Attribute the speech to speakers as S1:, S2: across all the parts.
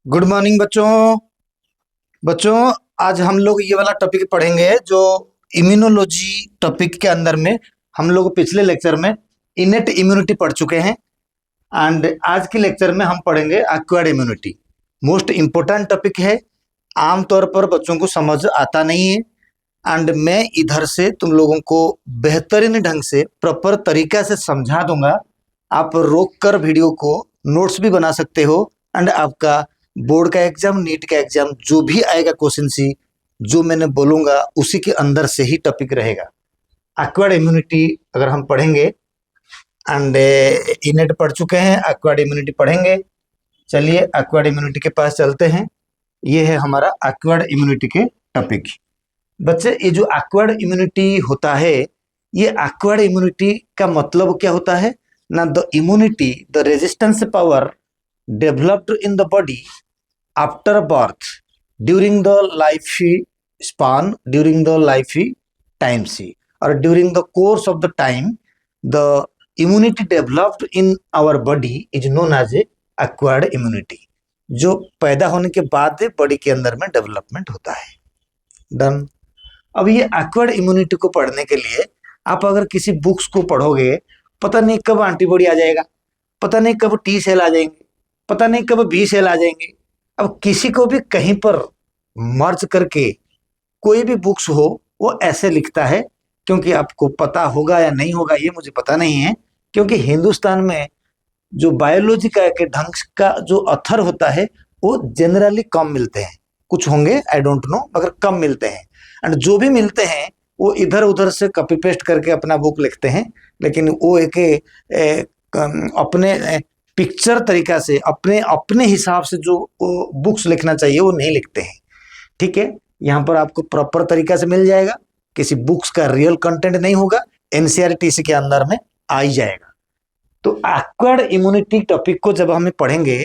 S1: Good morning बच्चों। बच्चों, आज हम लोग ये वाला टॉपिक पढ़ेंगे जो इम्यूनोलॉजी टॉपिक के अंदर में हम लोग पिछले लेक्चर में इनेट इम्यूनिटी पढ़ चुके हैं। एंड आज के लेक्चर में हम पढ़ेंगे acquired immunity. Most important topic है, आमतौर पर बच्चों को समझ आता नहीं है। एंड मैं इधर से तुम लोगों को बेहतरीन ढंग से प्रॉपर तरीका से समझा दूंगा। आप रोक कर वीडियो को नोट्स भी बना सकते हो। एंड आपका बोर्ड का एग्जाम, नीट का एग्जाम जो भी आएगा क्वेश्चन सी, जो मैंने बोलूंगा उसी के अंदर से ही टॉपिक रहेगा। एक्वायर्ड इम्यूनिटी अगर हम पढ़ेंगे, एंड इनेट पढ़ चुके हैं, एक्वायर्ड इम्यूनिटी पढ़ेंगे। चलिए एक्वायर्ड इम्यूनिटी के पास चलते हैं। ये है हमारा एक्वायर्ड इम्यूनिटी के टॉपिक। बच्चे, ये जो एक्वायर्ड इम्यूनिटी होता है, ये एक्वायर्ड इम्यूनिटी का मतलब क्या होता है ना? The immunity, the resistance power developed in the body after birth during the life span, during the life time see, और during the course of the time the immunity developed in our body is known as a acquired immunity. जो पैदा होने के बाद body के अंदर में development होता है। डन। अब ये एक्वायर्ड इम्यूनिटी को पढ़ने के लिए आप अगर किसी बुक्स को पढ़ोगे, पता नहीं कब एंटीबॉडी आ जाएगा, पता नहीं कब टी सेल आ जाएंगे, पता नहीं कब बी सेल आ जाएंगे। अब किसी को भी कहीं पर मर्ज करके कोई भी बुक्स हो वो ऐसे लिखता है, क्योंकि आपको पता होगा या नहीं होगा ये मुझे पता नहीं है, क्योंकि हिंदुस्तान में जो बायोलॉजी का के ढंग का जो अथर होता है वो जनरली कम मिलते हैं। कुछ होंगे, आई डोंट नो, मगर कम मिलते हैं। एंड जो भी मिलते हैं वो इधर उधर से कॉपी पेस्ट करके अपना बुक लिखते हैं, लेकिन वो एक अपने पिक्चर तरीका से अपने अपने हिसाब से जो बुक्स लिखना चाहिए वो नहीं लिखते हैं। ठीक है, यहाँ पर आपको प्रॉपर तरीका से मिल जाएगा, किसी बुक्स का रियल कंटेंट नहीं होगा, एनसीईआरटी इसी के अंदर में आ ही जाएगा। तो एक्वायर्ड इम्यूनिटी टॉपिक को जब हमें पढ़ेंगे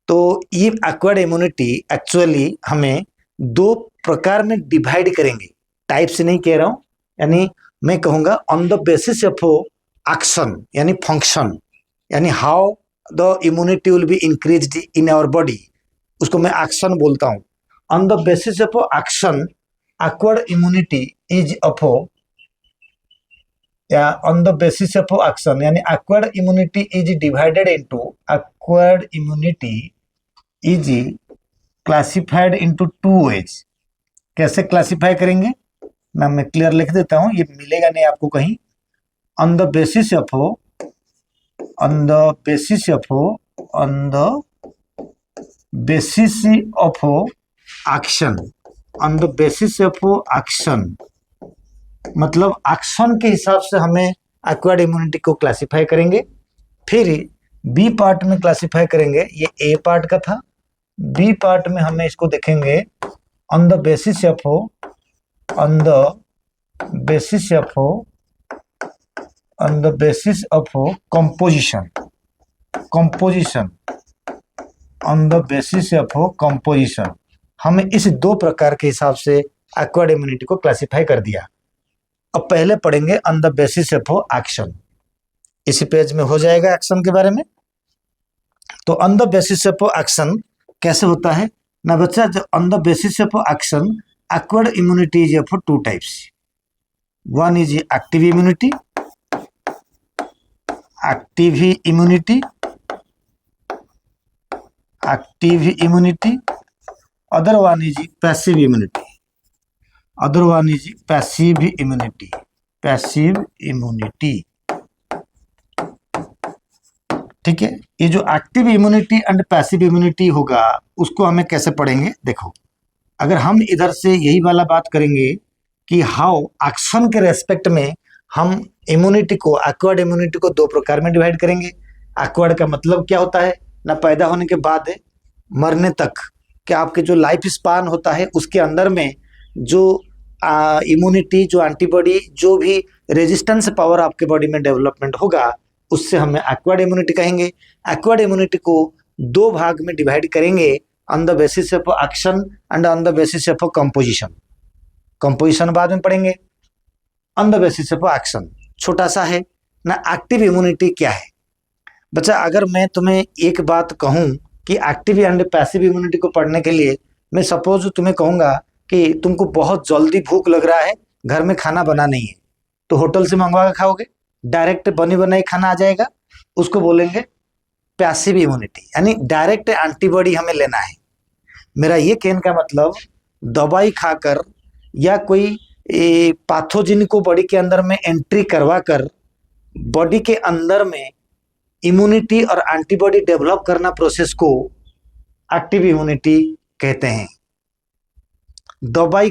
S1: तो ये एक्वायर्ड इम्यूनिटी एक्चुअली हमें दो प्रकार में डिवाइड करेंगे। टाइप से नहीं कह रहा हूं, यानी मैं कहूंगा on the basis of action यानी फंक्शन, यानी how the immunity will be increased in our body, उसको मैं एक्शन बोलता हूं। On the basis of action acquired immunity is of, या on the basis of action यानी acquired immunity is divided into, acquired immunity is classified into two ways. कैसे classify करेंगे ना, मैं क्लियर लिख देता हूं, ये मिलेगा नहीं आपको कहीं। On the basis of, on the basis of, on the basis of action, on the basis of action मतलब एक्शन के हिसाब से हमें एक्वायर्ड इम्यूनिटी को क्लासिफाई करेंगे। फिर बी पार्ट में क्लासिफाई करेंगे, ये ए पार्ट का था। बी पार्ट में हमें इसको देखेंगे on the basis of, on the basis of, on the basis of composition, composition, on the basis of composition. हमें इस दो प्रकार के हिसाब से एक्वायर्ड इम्यूनिटी को क्लासिफाई कर दिया। अब पहले पढ़ेंगे on the basis of action. इसी पेज में हो जाएगा एक्शन के बारे में। तो on the basis of action कैसे होता है ना बच्चा? On the basis of action acquired immunity is of two types. One is active immunity, active immunity, active immunity. Other one is passive immunity, other one is passive immunity, passive immunity. ठीक है, ये जो active immunity and passive immunity होगा उसको हमें कैसे पढ़ेंगे? देखो, अगर हम इधर से यही वाला बात करेंगे कि हाउ एक्शन के रेस्पेक्ट में हम इम्यूनिटी को, एक्वायर्ड इम्यूनिटी को दो प्रकार में डिवाइड करेंगे। एक्वायर्ड का मतलब क्या होता है ना? पैदा होने के बाद मरने तक कि आपके जो लाइफ स्पान होता है उसके अंदर में जो इम्यूनिटी, जो एंटीबॉडी, जो भी रेजिस्टेंस पावर आपके बॉडी में डेवलपमेंट होगा उससे हमें एक्वायर्ड इम्यूनिटी कहेंगे। एक्वायर्ड इम्यूनिटी को दो भाग में डिवाइड करेंगे, on the basis of action and on the basis of composition. Composition बाद में पढ़ेंगे। On the basis of action छोटा सा है ना। एक्टिव इम्यूनिटी क्या है बच्चा? अगर मैं तुम्हें एक बात कहूं कि एक्टिव एंड पैसिव इम्यूनिटी को पढ़ने के लिए मैं सपोज तुम्हें कहूंगा कि तुमको बहुत जल्दी भूख लग रहा है, घर में खाना बना नहीं है, तो होटल से मंगवा के खाओगे, डायरेक्ट बनी बनाई खाना आ जाएगा, उसको बोलेंगे पैसिव इम्यूनिटी, यानी डायरेक्ट एंटीबॉडी हमें लेना है। मेरा ये कहने का मतलब दवाई खाकर या कोई पैथोजन को बॉडी के अंदर में एंट्री करवा कर बॉडी के अंदर में इम्यूनिटी और एंटीबॉडी डेवलप करना प्रोसेस को एक्टिव इम्यूनिटी कहते हैं। दवाई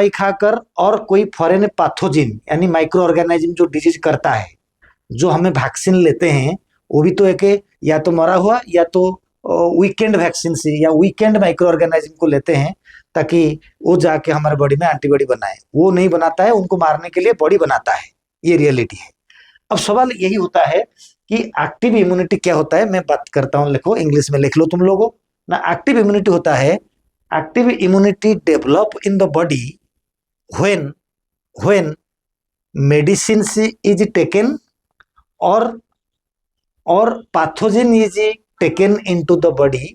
S1: खाकर और कोई फॉरेन पैथोजन यानी माइक्रो ऑर्गेनिज्म जो डिजीज करता है, जो हमें वैक्सीन लेते हैं, वो भी तो एक या तो मरा हुआ या तो वीकेंड वैक्सीन से या वीकेंड माइक्रो ऑर्गेनिज्म को लेते हैं ताकि वो जाके हमारे बॉडी में एंटीबॉडी बनाए। वो नहीं बनाता है, उनको मारने के लिए बॉडी बनाता है, ये रियलिटी है। अब सवाल यही होता है कि एक्टिव इम्यूनिटी क्या होता है। मैं बात करता हूँ, लिखो, इंग्लिश में लिख लो तुम लोगों ना। एक्टिव इम्यूनिटी होता है, active immunity develop in the body when medicine is taken और pathogen is taken into the body.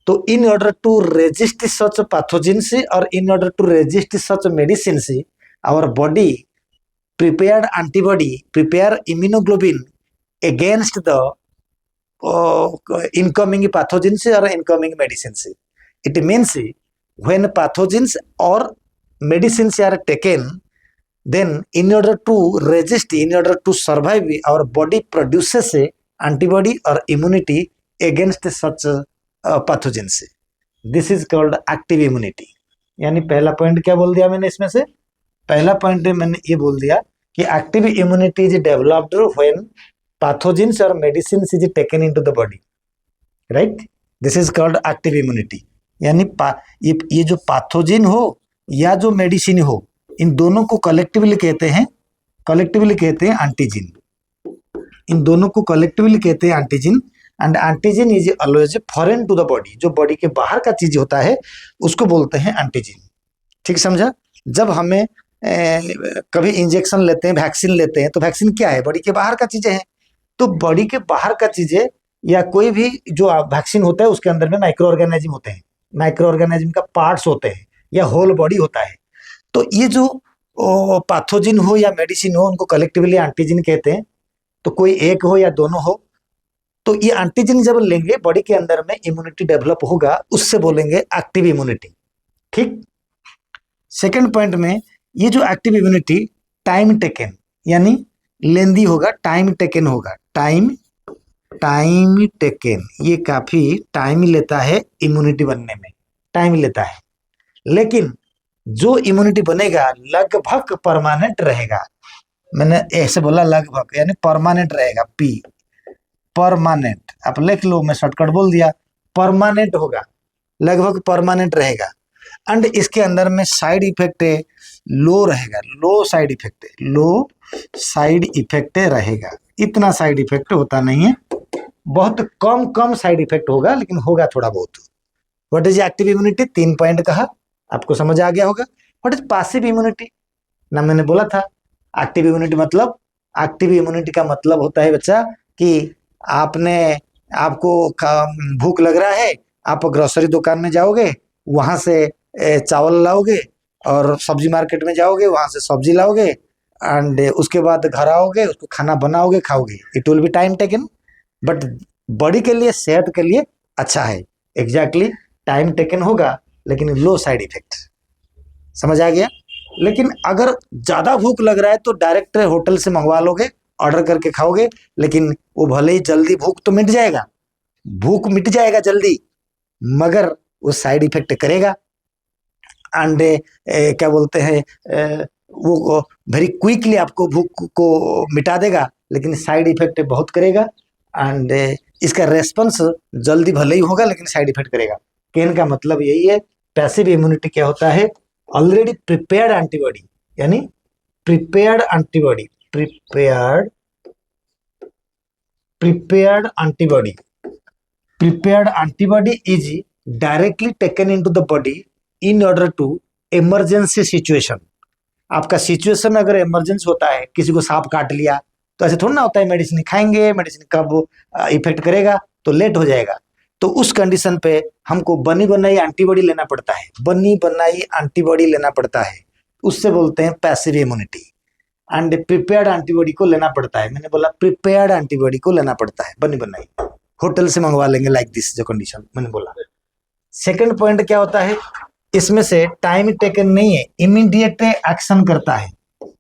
S1: तो in order to resist such pathogens और in order to resist such medicine our body prepared antibody, prepare immunoglobulin against the incoming pathogens or incoming medicines. It means when pathogens or medicines are taken, then in order to resist, in order to survive, our body produces antibody or immunity against such pathogens. This is called active immunity. यानी पहला point क्या बोल दिया मैंने इसमें से? पहला point मैंने ये बोल दिया कि active immunity is developed when pathogens और medicine is taken into the body, right? This is called active immunity. यानी ये जो पैथोजेन हो या जो मेडिसिन हो, इन दोनों को कलेक्टिवली कहते हैं एंटीजन। इन दोनों को कलेक्टिवली कहते हैं antigen. And antigen is always foreign to the body. जो बॉडी के बाहर का चीज होता है उसको बोलते हैं एंटीजन। ठीक समझा? जब हमें कभी इंजेक्शन लेते हैं, वैक्सीन लेते हैं, तो वैक्सीन क्या है? बॉडी के बाहर का चीजें हैं। तो बॉडी के बाहर का चीजें या कोई भी जो वैक्सीन होता है उसके अंदर में माइक्रो ऑर्गेनिज्म होते हैं, माइक्रो ऑर्गेनिज्म का पार्ट्स होते हैं या होल बॉडी होता है। तो ये जो पैथोजन हो या मेडिसिन हो, उनको कलेक्टिवली एंटीजन कहते हैं। तो कोई एक हो या दोनों हो, तो ये एंटीजन जब लेंगे बॉडी के अंदर में इम्यूनिटी डेवलप होगा, उससे बोलेंगे एक्टिव इम्यूनिटी। ठीक। सेकेंड पॉइंट में ये जो एक्टिव इम्यूनिटी टाइम टेकन यानी लेंदी होगा, टाइम टेकन होगा, टाइम टेकन, ये काफी टाइम लेता है इम्यूनिटी बनने में, टाइम लेता है। लेकिन जो इम्यूनिटी बनेगा लगभग परमानेंट रहेगा। मैंने ऐसे बोला लगभग, यानी परमानेंट रहेगा। पी परमानेंट, आप लिख लो, मैं शॉर्टकट बोल दिया, परमानेंट होगा, लगभग परमानेंट रहेगा। एंड इसके अंदर में साइड इफेक्ट लो रहेगा, लो साइड इफेक्ट रहेगा। इतना साइड इफेक्ट होता नहीं है, बहुत कम साइड इफेक्ट होगा, लेकिन होगा थोड़ा बहुत। What is active immunity? 3 point कहा, आपको समझ आ गया होगा। What is passive immunity? ना मैंने बोला था एक्टिव इम्यूनिटी मतलब, एक्टिव इम्यूनिटी का मतलब होता है बच्चा कि आपको भूख लग रहा है, आप ग्रोसरी दुकान में जाओगे, वहां से चावल लाओगे, और सब्जी मार्केट में जाओगे, वहां से सब्जी लाओगे, एंड उसके बाद घर आओगे, उसको खाना बनाओगे, खाओगे। It will be time taken, but body के लिए, सेहत के लिए अच्छा है। एग्जैक्टली टाइम टेकन होगा, लेकिन लो साइड इफेक्ट। समझ आ गया? लेकिन अगर ज्यादा भूख लग रहा है तो डायरेक्ट होटल से मंगवा लोगे, ऑर्डर करके खाओगे, लेकिन वो भले ही जल्दी भूख तो मिट जाएगा, भूख मिट जाएगा जल्दी, मगर वो साइड इफेक्ट करेगा। एंड क्या बोलते हैं, वो वेरी क्विकली आपको भूख को मिटा देगा, लेकिन साइड इफेक्ट बहुत करेगा। एंड इसका रेस्पॉन्स जल्दी भले ही होगा, लेकिन साइड इफेक्ट करेगा। कहने का मतलब यही है। पैसिव इम्यूनिटी क्या होता है? ऑलरेडी प्रिपेयर्ड एंटीबॉडी, यानी prepared antibody is directly taken into the body in order to emergency situation. आपका सिचुएशन अगर इमरजेंसी होता है, किसी को सांप काट लिया, तो ऐसे थोड़ा ना होता है, मेडिसिन खाएंगे, मेडिसिन कब इफेक्ट करेगा, तो लेट हो जाएगा। तो उस कंडीशन पे हमको बनी बनाई एंटीबॉडी लेना पड़ता है, बनी बनाई एंटीबॉडी लेना पड़ता है, उससे बोलते हैं passive immunity. And prepared antibody को लेना पड़ता है, मैंने बोला प्रिपेयर्ड एंटीबॉडी को लेना पड़ता है, बनी बनाई, होटल से मंगवा लेंगे लाइक दिस, जो कंडीशन मैंने बोला। सेकंड पॉइंट क्या होता है, इसमें से टाइम टेकन नहीं है, इमीडिएट एक्शन करता है,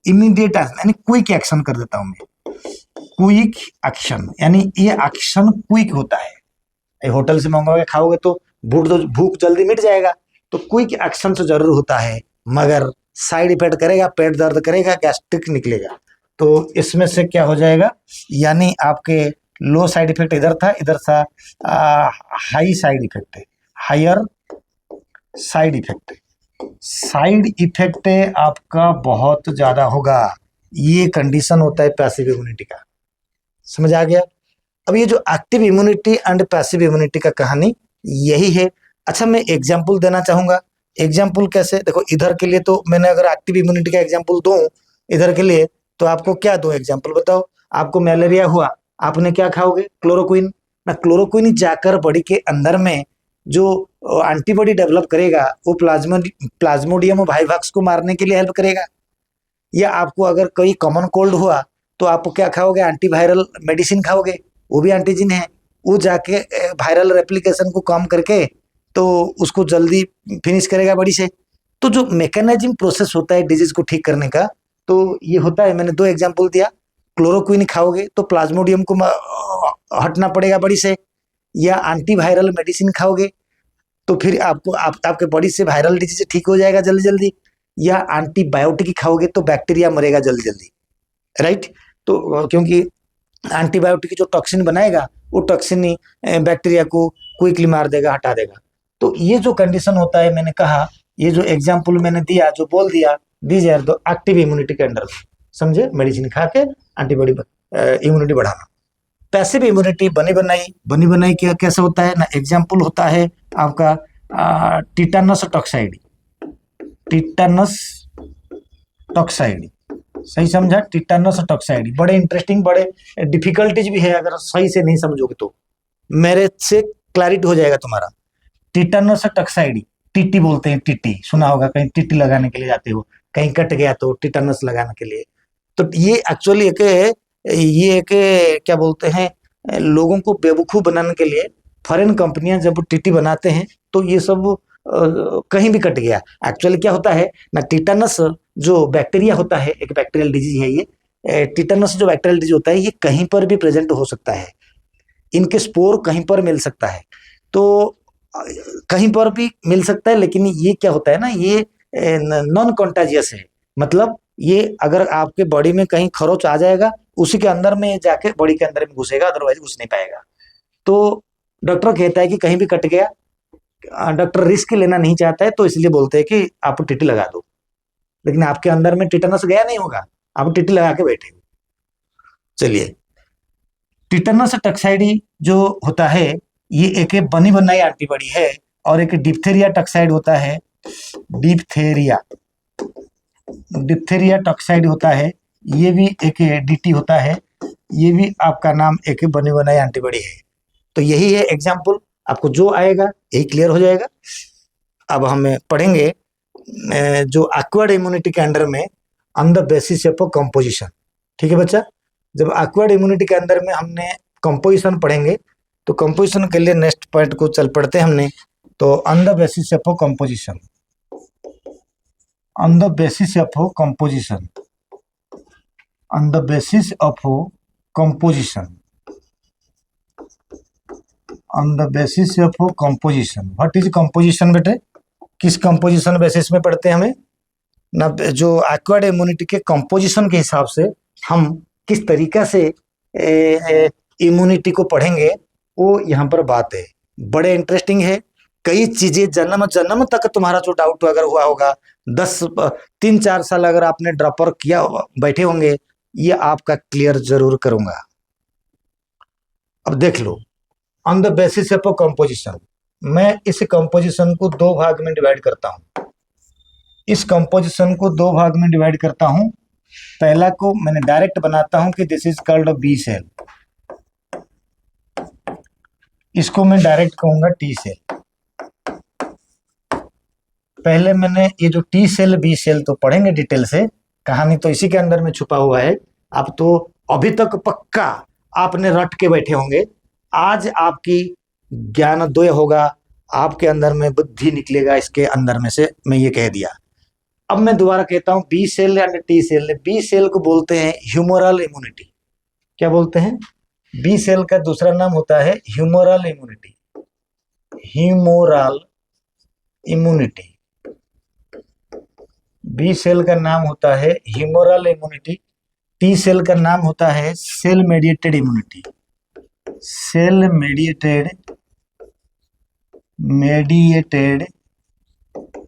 S1: इमीडिएट यानी क्विक एक्शन कर देता हूं मैं, क्विक एक्शन यानी ये एक्शन क्विक होता है। होटल से मंगवा के खाओगे तो भूख जल्दी मिट जाएगा, तो क्विक एक्शन तो जरूर होता है, मगर साइड इफेक्ट करेगा, पेट दर्द करेगा, गैस्ट्रिक निकलेगा। तो इसमें से क्या हो जाएगा, यानी आपके लो साइड इफेक्ट इधर था, इधर सा हाई साइड इफेक्ट है, higher side effect, side effect आपका बहुत ज्यादा होगा। ये कंडीशन होता है पैसिव इम्यूनिटी का, समझ आ गया। अब ये जो active immunity and passive immunity का कहानी यही है। अच्छा, मैं एग्जांपल देना चाहूंगा। एग्जांपल कैसे, देखो इधर के लिए तो मैंने अगर एक्टिव इम्यूनिटी का एग्जांपल दूं इधर के लिए, तो आपको क्या दूं एग्जांपल, बताओ। आपको मलेरिया हुआ, आपने क्या खाओगे, क्लोरोक्विन ना। क्लोरोक्विन जाकर बॉडी के अंदर में जो एंटीबॉडी डेवलप करेगा, वो प्लाज्मोडियम वाइवाक्स को मारने के लिए हेल्प करेगा। या आपको अगर कोई कॉमन कोल्ड हुआ, तो आप क्या खाओगे, एंटीवायरल मेडिसिन खाओगे, वो भी एंटीजन है, वो जाके वायरल रेप्लिकेशन को कम करके तो उसको जल्दी फिनिश करेगा बॉडी से। तो जो मैकेनिज्म प्रोसेस होता है डिजीज को ठीक करने का, तो ये होता है। मैंने दो एग्जांपल दिया, क्लोरोक्विन खाओगे तो प्लाज्मोडियम को हटना पड़ेगा बॉडी से, या एंटीवायरल मेडिसिन खाओगे तो फिर आपके बॉडी से वायरल डिजीज ठीक हो जाएगा जल्दी जल्दी, या एंटीबायोटिक खाओगे तो बैक्टीरिया मरेगा जल्दी जल्दी, राइट। तो क्योंकि एंटीबायोटिक जो टॉक्सिन बनाएगा, वो टॉक्सिन ही बैक्टीरिया को क्विकली मार देगा, हटा देगा। तो ये जो कंडीशन होता है, मैंने कहा ये जो एग्जाम्पल मैंने दिया, जो बोल दिया, these are the active immunity के अंडर, समझे, मेडिसिन खा के एंटीबॉडी इम्यूनिटी बढ़ाना। पैसिव इम्यूनिटी बनी बनाई क्या कैसे होता है ना, एग्जाम्पल होता है आपका टिटानस टॉक्साइडी, टिटानस टॉक्साइडी, सही समझा, टिटानस टॉक्साइडी। बड़े इंटरेस्टिंग, बड़े डिफिकल्टीज भी है, अगर सही से नहीं समझोगे तो मेरे से क्लैरिटी हो जाएगा तुम्हारा। टिटानस टॉक्साइडी, टीटी बोलते हैं, टीटी सुना होगा, कहीं टीटी लगाने के लिए जाते हो, कहीं कट गया तो टिटानस लगाने के लिए। तो ये एक्चुअली एक क्या बोलते हैं, लोगों को बेवकूफ बनाने के लिए फॉरेन कंपनियां जब टीटी बनाते हैं, तो ये सब कहीं भी कट गया। एक्चुअली क्या होता है ना, टिटानस जो बैक्टीरिया होता है, एक बैक्टीरियल डिजीज है ये। टिटानस जो बैक्टीरियल डिजीज होता है, ये कहीं पर भी प्रेजेंट हो सकता है, इनके स्पोर कहीं पर मिल सकता है, तो कहीं पर भी मिल सकता है। लेकिन ये क्या होता है ना, ये नॉन कॉन्टाजियस है, मतलब ये अगर आपके बॉडी में कहीं खरोच आ जाएगा, उसी के अंदर में जाके बॉडी के अंदर में घुसेगा, अदरवाइज घुस नहीं पाएगा। तो डॉक्टर कहता है कि कहीं भी कट गया, डॉक्टर रिस्क लेना नहीं चाहता है, तो इसलिए बोलते हैं कि आप टीटी लगा दो। लेकिन आपके अंदर में टिटेनस गया नहीं होगा, आप टीटी लगा के बैठे हो। चलिए, टिटेनस टॉक्साइडी जो होता है, ये एक बनी बनाई एंटीबॉडी है, और एक डिप्थेरिया टॉक्साइड होता है, डिप्थेरिया टॉक्साइड होता है, ये भी एक डीटी होता है, ये भी आपका नाम एक बनी बनाई एंटीबॉडी है। तो यही है एग्जाम्पल, आपको जो आएगा यही क्लियर हो जाएगा। अब हम पढ़ेंगे जो एक्वायर्ड इम्यूनिटी के अंडर में on the basis of composition, ठीक है बच्चा। जब एक्वायर्ड इम्यूनिटी के अंदर में हमने कंपोजिशन पढ़ेंगे, तो कंपोजिशन के लिए नेक्स्ट पॉइंट को चल पढ़ते हैं हमने। तो on the basis of composition, on the basis of composition, on the basis of composition, on the basis of composition. What is composition बेटे, किस कंपोजिशन बेसिस में पढ़ते हैं हमें ना, जो एक्वायर्ड इम्यूनिटी के कंपोजिशन के हिसाब से हम किस तरीका से इम्यूनिटी को पढ़ेंगे, वो यहाँ पर बात है। बड़े इंटरेस्टिंग है, कई चीजें जन्म जन्म तक तुम्हारा जो डाउट अगर हुआ होगा, 3-4 साल अगर आपने ड्रॉपर किया बैठे होंगे, ये आपका क्लियर जरूर करूंगा। अब देख लो, on the basis of composition, मैं इस कंपोजिशन को 2 भाग में डिवाइड करता हूं, इस कंपोजिशन को 2 भाग में डिवाइड करता हूं। पहला को मैंने डायरेक्ट बनाता हूं कि this is called B cell, इसको मैं डायरेक्ट कहूंगा टी सेल। पहले मैंने ये जो टी सेल बी सेल तो पढ़ेंगे डिटेल से, कहानी तो इसी के अंदर में छुपा हुआ है। आप तो अभी तक पक्का आपने रट के बैठे होंगे, आज आपकी ज्ञानोदय होगा, आपके अंदर में बुद्धि निकलेगा इसके अंदर में से, मैं ये कह दिया। अब मैं दोबारा कहता हूं B cell and T cell. B cell को बोलते हैं ह्यूमरल इम्यूनिटी। क्या बोलते हैं? बी सेल का दूसरा नाम होता है humoral immunity. Humoral immunity, B cell का नाम होता है ह्यूमरल इम्यूनिटी। टी सेल का नाम होता है cell mediated immunity. Cell mediated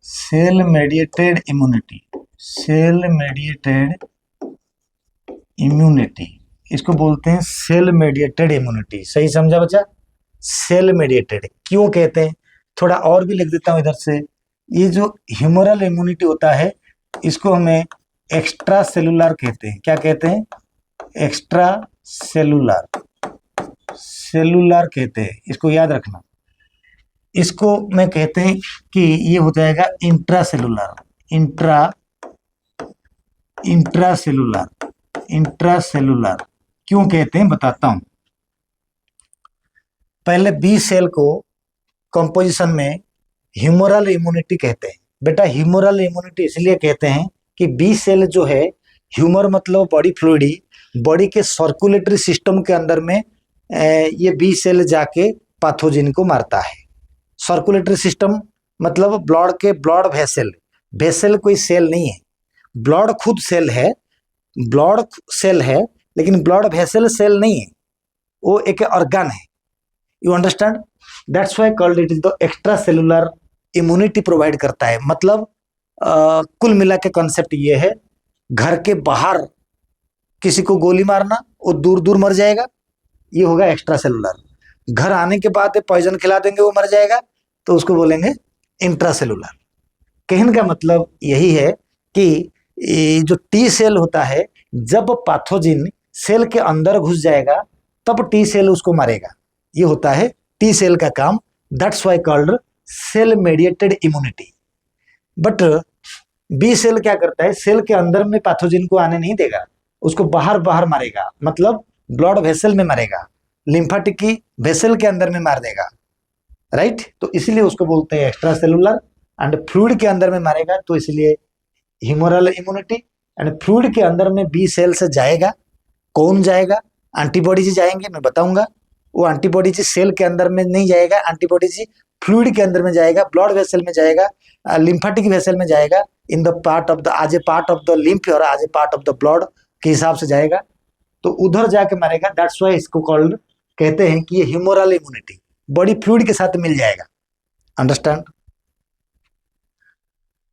S1: cell mediated immunity, cell mediated immunity, इसको बोलते हैं सेल मेडिएटेड इम्यूनिटी। सही समझा बच्चा? सेल मेडिएटेड क्यों कहते हैं, थोड़ा और भी लिख देता हूं इधर से। ये जो ह्यूमरल इम्यूनिटी होता है इसको हमें एक्स्ट्रा सेलुलर कहते हैं। क्या कहते हैं? एक्स्ट्रा सेलुलर कहते हैं, इसको याद रखना। इसको मैं कहते हैं कि ये हो जाएगा इंट्रासेलुलर। इंट्रासेलुलर क्यों कहते हैं बताता हूं। पहले बी सेल को कंपोजिशन में ह्यूमरल इम्यूनिटी कहते हैं। बेटा ह्यूमरल इम्यूनिटी इसलिए कहते हैं कि बी सेल जो है, ह्यूमर मतलब बॉडी फ्लूइड, बॉडी के सर्कुलेटरी सिस्टम के अंदर में ये बी सेल जाके पैथोजन को मारता है। सर्कुलेटरी सिस्टम मतलब ब्लड के ब्लड वेसल कोई सेल नहीं है, ब्लड खुद सेल है, ब्लड सेल है, लेकिन ब्लड वेसल सेल नहीं है, वो एक ऑर्गन है। You understand? That's why called it is the extra cellular immunity provide करता है। मतलब कुल मिला के कॉन्सेप्ट ये है, घर के बाहर किसी को गोली मारना, वो दूर दूर मर जाएगा, ये होगा एक्स्ट्रा सेलुलर। घर आने के बाद पॉइजन खिला देंगे, वो मर जाएगा, तो उसको बोलेंगे इंट्रा सेलुलर। कहने का मतलब यही है कि जो टी सेल होता है, जब पैथोजन सेल के अंदर घुस जाएगा तब टी सेल उसको मारेगा। ये होता है टी सेल का काम। That's why called cell mediated immunity. But B cell क्या करता है, सेल के अंदर में पैथोजन को आने नहीं देगा, उसको बाहर बाहर मारेगा, मतलब ब्लड वेसल में मारेगा, लिम्फेटिक की वेसल के अंदर में मार देगा, राइट? तो इसलिए उसको बोलते हैं एक्स्ट्रा सेलुलर। एंड फ्लूइड के अंदर में मारेगा तो इसलिए ह्यूमरल इम्यूनिटी। एंड फ्लूइड के अंदर में बी सेल से जाएगा, कौन जाएगा? एंटीबॉडीज जाएंगे, मैं बताऊंगा। वो एंटीबॉडीज सेल के अंदर में नहीं जाएगा, एंटीबॉडीज फ्लूइड के अंदर में जाएगा, ब्लड वेसल में जाएगा, लिम्फेटिक वेसल में जाएगा, in the part of the आज ए पार्ट ऑफ द लिम्फ और आज ए पार्ट ऑफ द ब्लड के हिसाब से जाएगा, तो उधर जाके मारेगा। दैट्स व्हाई इसको कॉल्ड कहते हैं कि ये ह्यूमरल इम्यूनिटी, बॉडी फ्लूइड के साथ मिल जाएगा। अंडरस्टैंड?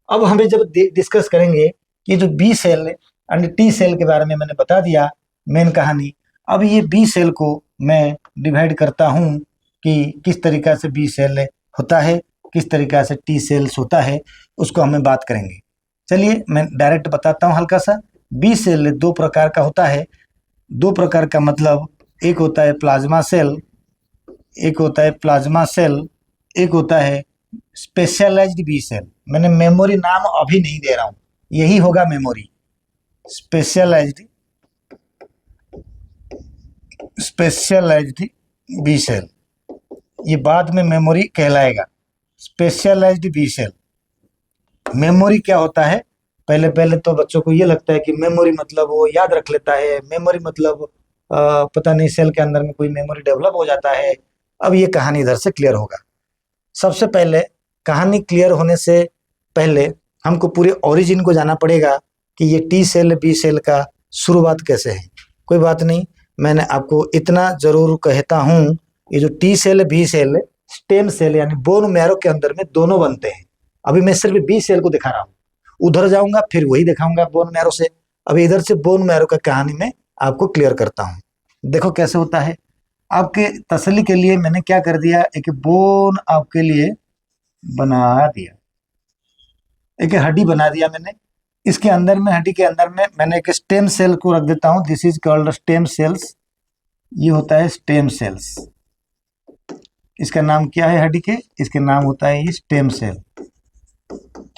S1: अब हमें जब डिस्कस करेंगे कि जो B cell and T cell के बारे में मैंने बता दिया मेन कहानी। अब ये बी सेल को मैं डिवाइड करता हूं कि किस तरीका से बी सेल होता है, किस तरीका से टी सेल्स होता है, उसको हमें बात करेंगे। चलिए मैं डायरेक्ट बताता हूं हल्का सा। बी सेल दो प्रकार का होता है। दो प्रकार का मतलब एक होता है प्लाज्मा सेल, एक होता है प्लाज्मा सेल, एक होता है स्पेशलाइज्ड बी सेल। मैंने मेमोरी नाम अभी नहीं दे रहा हूं, यही होगा मेमोरी। स्पेशलाइज्ड बी सेल, ये बाद में मेमोरी कहलाएगा। Specialised B cell. मेमोरी क्या होता है? पहले पहले तो बच्चों को ये लगता है कि मेमोरी मतलब वो याद रख लेता है, मेमोरी मतलब पता नहीं सेल के अंदर में कोई मेमोरी डेवलप हो जाता है। अब ये कहानी इधर से क्लियर होगा। सबसे पहले कहानी क्लियर होने से पहले हमको पूरे ओरिजिन को जाना पड़ेगा कि ये टी सेल बी सेल का शुरुआत कैसे है। कोई बात नहीं, मैंने आपको इतना जरूर कहता हूँ, ये जो T cell B cell stem cell यानी बोन मैरो के अंदर में दोनों बनते हैं। अभी मैं सिर्फ बी सेल को दिखा रहा हूँ, उधर जाऊंगा फिर वही दिखाऊंगा बोन मैरो से। अभी इधर से बोन मैरो का कहानी में आपको क्लियर करता हूँ। देखो कैसे होता है। आपके तसल्ली के लिए मैंने क्या कर दिया, एक बोन आपके लिए बना दिया, एक हड्डी बना दिया मैंने। इसके अंदर में, हड्डी के अंदर में मैंने एक स्टेम सेल को रख देता हूं, this is called stem cells. ये होता है स्टेम सेल्स। इसका नाम क्या है हड्डी के? इसके नाम होता है ये स्टेम सेल।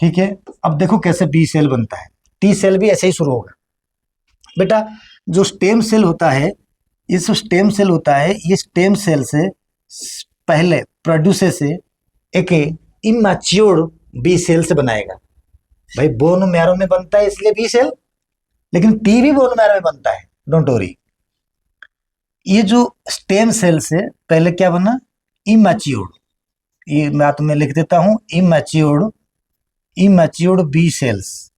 S1: ठीक है, अब देखो कैसे बी सेल बनता है। टी सेल भी ऐसे ही शुरू होगा बेटा। जो स्टेम सेल होता है, ये जो स्टेम सेल होता है, ये स्टेम सेल से पहले प्रोड्यूसर से एक इमैच्योर बी सेल से बनाएगा। भाई बोन मैरो में बनता है इसलिए बी सेल, लेकिन टी भी बोन मैरो में बनता है, डोंट वरी। ये जो स्टेम सेल से पहले क्या बना? इमैच्योर्ड। ये मैं तुम्हें लिख देता हूं, इमैच्योर्ड बी सेल्स।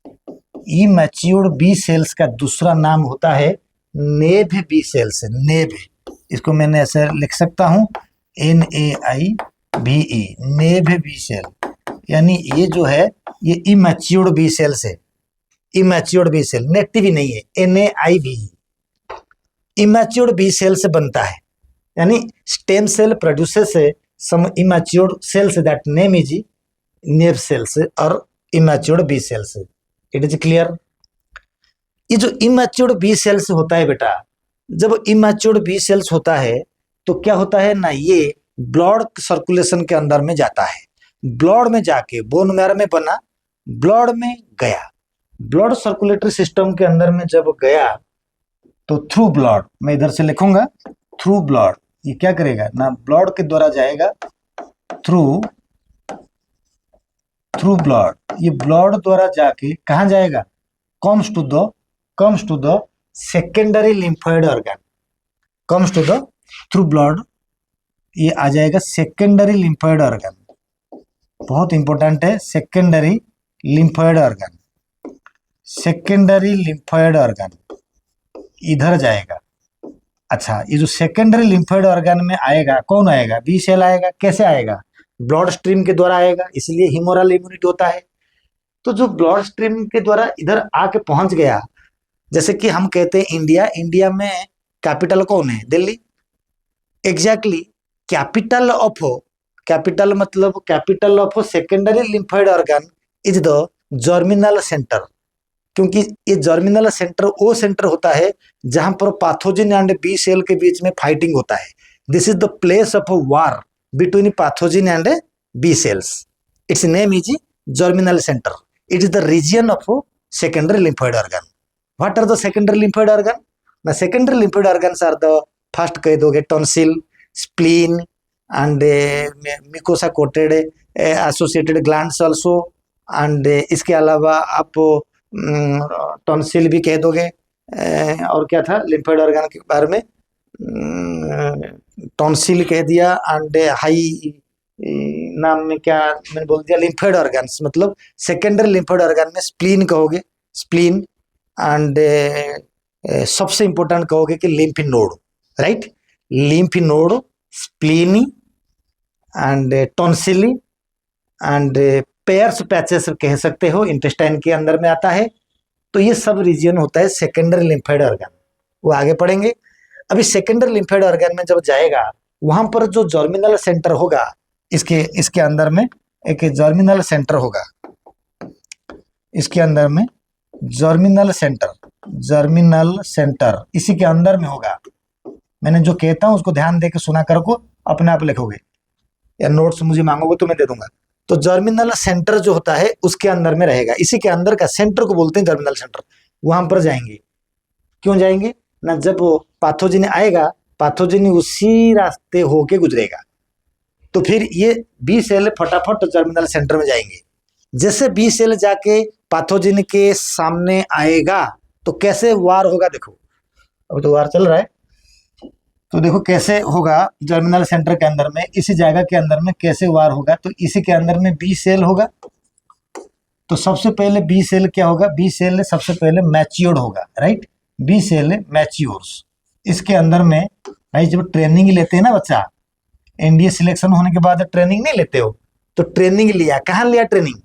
S1: इमैच्योर्ड बी सेल्स का दूसरा नाम होता है नेब बी सेल्स। नेब, इसको मैंने ऐसे लिख सकता हूं, NAIVE, नेब बी सेल। यानी ये जो है ये इमैच्योर्ड बी सेल से, इमैच्योर्ड बी सेल, नेटिव ही नहीं है, NAIVE, इमैच्योर्ड बी सेल से बनता है। यानी stem cell produces some immatured cells, that name is नेब सेल्स और immatured B cells. It is clear? ये जो इमैच्योर्ड बी सेल्स होता है बेटा, जब इमैच्योर्ड बी सेल्स होता है तो क्या होता है ना, ये ब्लड सर्कुलेशन के अंदर में जाता है। ब्लड में जाके बोन मैरो में बना, ब्लड में गया, ब्लड सर्कुलेटरी सिस्टम के अंदर में जब गया तो थ्रू ब्लड, मैं इधर से लिखूंगा थ्रू ब्लड, ये क्या करेगा ना, ब्लड के द्वारा जाएगा, थ्रू ब्लड। ये ब्लड द्वारा जाके कहाँ जाएगा? Comes to the secondary lymphoid organ, comes to the through blood, ये आ जाएगा सेकेंडरी लिम्फोइड ऑर्गन। बहुत इंपॉर्टेंट है, secondary lymphoid organ. Secondary lymphoid organ इधर जाएगा। अच्छा, ये जो सेकेंडरी लिम्फोइड ऑर्गन में आएगा, कौन आएगा? बी सेल आएगा। कैसे आएगा? ब्लड स्ट्रीम के द्वारा आएगा, इसलिए ह्यूमरल इम्यूनिटी होता है। तो जो ब्लड स्ट्रीम के द्वारा इधर आके पहुंच गया, जैसे कि हम कहते हैं इंडिया में कैपिटल कौन है? Delhi. Exactly, capital of secondary lymphoid organ is the germinal centre. क्योंकि ये जर्मिनल सेंटर वो सेंटर होता है जहां पर पैथोजन एंड बी सेल के बीच में फाइटिंग होता है। This is the place of war between pathogen and B cells. It's name is germinal centre. It is the region of secondary lymphoid organ. What are the secondary lymphoid organ? ना secondary lymphoid organs are the, first कह दोगे tonsil, spleen and mucosa coated associated glands also. And इसके अलावा आप tonsil भी कह दोगे। और क्या था लिम्फोइड ऑर्गन के बारे में? टॉन्सिल कह दिया। एंड हाई नाम में क्या मैंने बोल दिया? Lymphoid organs. मतलब सेकेंडरी लिम्फोइड ऑर्गन में स्प्लीन कहोगे, स्प्लीन। एंड सबसे इंपॉर्टेंट कहोगे कि lymph node, right? Lymph node, spleen and tonsil and Peyer's patches कह सकते हो, इंटेस्टाइन के अंदर में आता है। तो ये सब रीजन होता है सेकेंडरी लिम्फोइड ऑर्गन, वो आगे पढ़ेंगे। अभी सेकेंडरी लिम्फोइड ऑर्गन में जब जाएगा, वहां पर जो जर्मिनल सेंटर होगा, इसके अंदर में एक जर्मिनल सेंटर होगा। इसके अंदर में जर्मिनल सेंटर इसी के अंदर में होगा। मैंने जो कहता हूं उसको ध्यान देकर सुना कर को अपने आप लिखोगे, या नोट्स मुझे मांगोगे तो मैं दे दूंगा। तो जर्मिनल सेंटर जो होता है उसके अंदर में रहेगा। इसी के अंदर का सेंटर को बोलते हैं जर्मिनल सेंटर। वहां पर जाएंगे। क्यों जाएंगे ना? जब वो पैथोजन आएगा, पैथोजन उसी रास्ते होके गुजरेगा। तो फिर ये बी सेल फटाफट जर्मिनल सेंटर में जाएंगे। जैसे बी सेल जाके पैथोजन के सामने आएगा तो कैसे वार होगा? देखो, अब तो वार चल रहा है, तो देखो कैसे होगा जर्मिनल सेंटर के अंदर में, इसी जगह के अंदर में कैसे वार होगा। तो इसी के अंदर में बी सेल होगा। तो सबसे पहले बी सेल क्या होगा? बी सेल सबसे पहले मैच्योर्ड होगा, राइट? B cell matures. इसके अंदर में भाई जब ट्रेनिंग लेते हैं ना बच्चा, एनडीए सिलेक्शन होने के बाद ट्रेनिंग नहीं लेते हो, तो ट्रेनिंग लिया, कहाँ लिया ट्रेनिंग?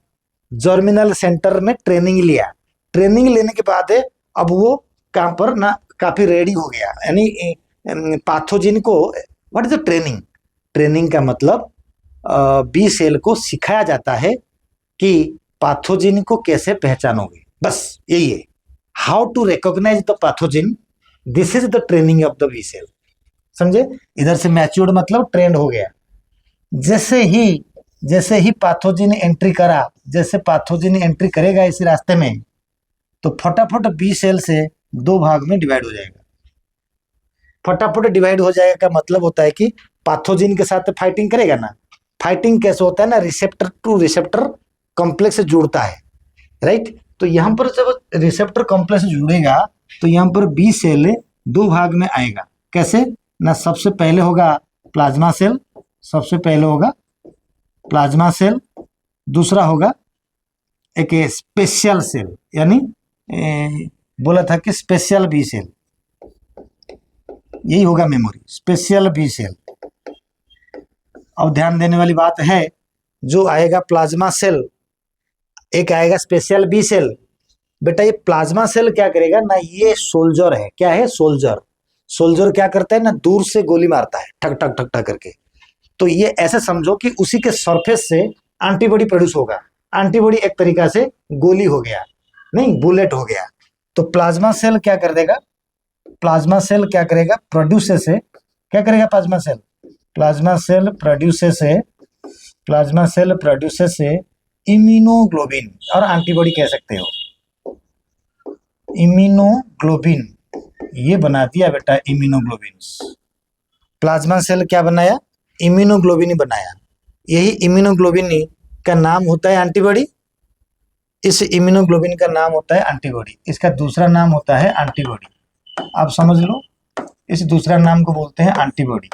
S1: जर्मिनल सेंटर में ट्रेनिंग लिया। ट्रेनिंग लेने के बाद अब वो कहाँ पर ना काफी रेडी हो गया। यानी पैथोजन को, what is the training? Training का मतलब बी सेल को सिखाया जाता है कि पैथोजन को कैसे पहचानोगे। बस यही है, how to recognise the pathogen, this is the training of the B cell. समझे? इधर से मैच्योर्ड मतलब ट्रेंड हो गया। जैसे ही पैथोजन एंट्री करा, जैसे पैथोजन एंट्री करेगा इस रास्ते में, तो फटाफट बी सेल से दो भाग में डिवाइड हो जाएगा। फटाफट डिवाइड हो जाएगा का मतलब होता है कि पैथोजन के साथ फाइटिंग करेगा ना। फाइटिंग कैसे होता है ना, रिसेप्टर टू रिसेप्टर कॉम्प्लेक्स से जुड़ता है, राइट। तो यहाँ पर जब रिसेप्टर कॉम्प्लेक्स जुड़ेगा तो यहाँ पर बी सेल दो भाग में आएगा। कैसे ना, सबसे पहले होगा प्लाज्मा सेल, सबसे पहले होगा प्लाज्मा सेल, दूसरा होगा एक स्पेशल सेल, यानी बोला था कि स्पेशल बी सेल, यही होगा मेमोरी, स्पेशल बी सेल। अब ध्यान देने वाली बात है, जो आएगा प्लाज्मा सेल, एक आएगा स्पेशल बी सेल। बेटा ये प्लाज्मा सेल क्या करेगा ना, ये सोल्जर है। क्या है? सोल्जर। सोल्जर क्या करता है ना, दूर से गोली मारता है, ठक ठक ठक ठक करके। तो ये ऐसे समझो कि उसी के सरफेस से एंटीबॉडी प्रोड्यूस होगा। एंटीबॉडी एक तरीका से गोली हो गया, नहीं बुलेट हो गया। तो प्लाज्मा सेल क्या कर देगा, प्लाज्मा सेल क्या करेगा, प्रोड्यूस से, क्या करेगा plasma cell, plasma cell produce से इम्यूनोग्लोबिन और एंटीबॉडी कह सकते हो, इम्यूनोग्लोबिन, ये बना दिया बेटा इम्यूनोग्लोबिन। प्लाज्मा सेल क्या बनाया, इम्यूनोग्लोबिन ही बनाया। यही इम्यूनोग्लोबिन का नाम होता है एंटीबॉडी। इस इम्यूनोग्लोबिन का नाम होता है एंटीबॉडी, इसका दूसरा नाम होता है एंटीबॉडी। आप समझ लो, इस दूसरा नाम को बोलते हैं एंटीबॉडी।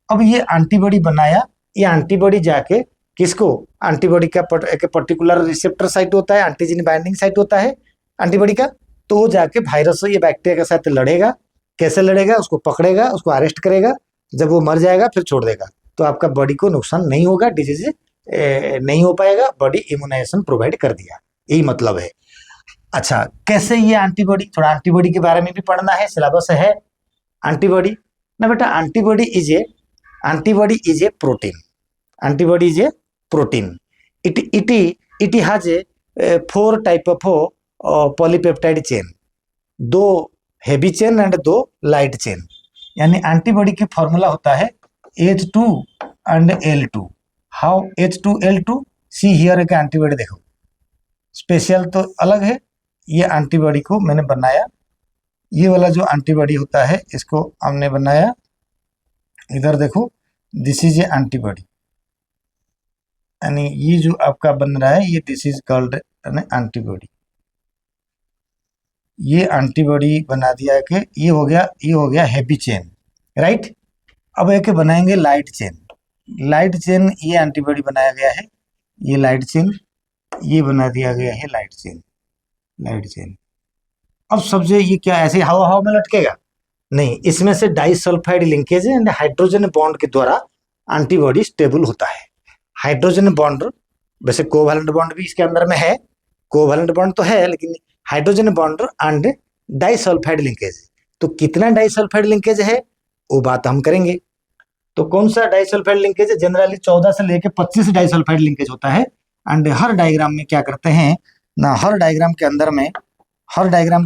S1: अब ये एंटीबॉडी बनाया, ये एंटीबॉडी जाके किसको, एंटीबॉडी का एक पर्टिकुलर रिसेप्टर साइट होता है, एंटीजन बाइंडिंग साइट होता है एंटीबॉडी का, तो वो जाके वायरस या बैक्टीरिया के साथ लड़ेगा। कैसे लड़ेगा, उसको पकड़ेगा, उसको अरेस्ट करेगा, जब वो मर जाएगा फिर छोड़ देगा। तो आपका बॉडी को नुकसान नहीं होगा, डिजीज नहीं हो पाएगा, बॉडी इम्यूनाइजेशन प्रोवाइड कर दिया, यही मतलब है। अच्छा, कैसे ये एंटीबॉडी, थोड़ा एंटीबॉडी के बारे में भी पढ़ना है, सिलेबस है एंटीबॉडी ना बेटा। Antibody is a protein, antibody is a protein. It has a 4 type of polypeptide chain, 2 heavy chain and 2 light chain. यानी एंटीबॉडी की फॉर्मूला होता है H2 and L2। How H2L2, see here एक antibody देखो, special तो अलग है, ये एंटीबॉडी को मैंने बनाया, ये वाला जो एंटीबॉडी होता है इसको हमने बनाया, इधर देखो, दिस इज ए एंटीबॉडी, यानी ये जो आपका बन रहा है ये दिस इज कॉल्ड एंटीबॉडी। ये एंटीबॉडी बना दिया कि ये हो गया हैवी चेन, राइट। अब एक बनाएंगे लाइट चेन। लाइट चेन, ये एंटीबॉडी बनाया गया है, ये लाइट चेन, ये बना दिया गया है लाइट चेन। अब समझे ये क्या ऐसे हवा में लटकेगा? नहीं, इसमें से disulphide linkage and hydrogen bond के द्वारा एंटीबॉडी स्टेबल होता है। हाइड्रोजन बॉन्ड, वैसे कोवैलेंट बॉन्ड भी इसके अंदर में है, कोवैलेंट बॉन्ड तो है, लेकिन hydrogen bond and disulphide linkage. तो कितना डाइसल्फाइड लिंकेज है वो बात हम करेंगे। तो कौन सा डाइसल्फाइड लिंकेज है, जनरली 14 से लेकर 25 डाइसल्फाइड लिंकेज होता है। एंड हर डायग्राम में क्या करते हैं ना, हर डायग्राम के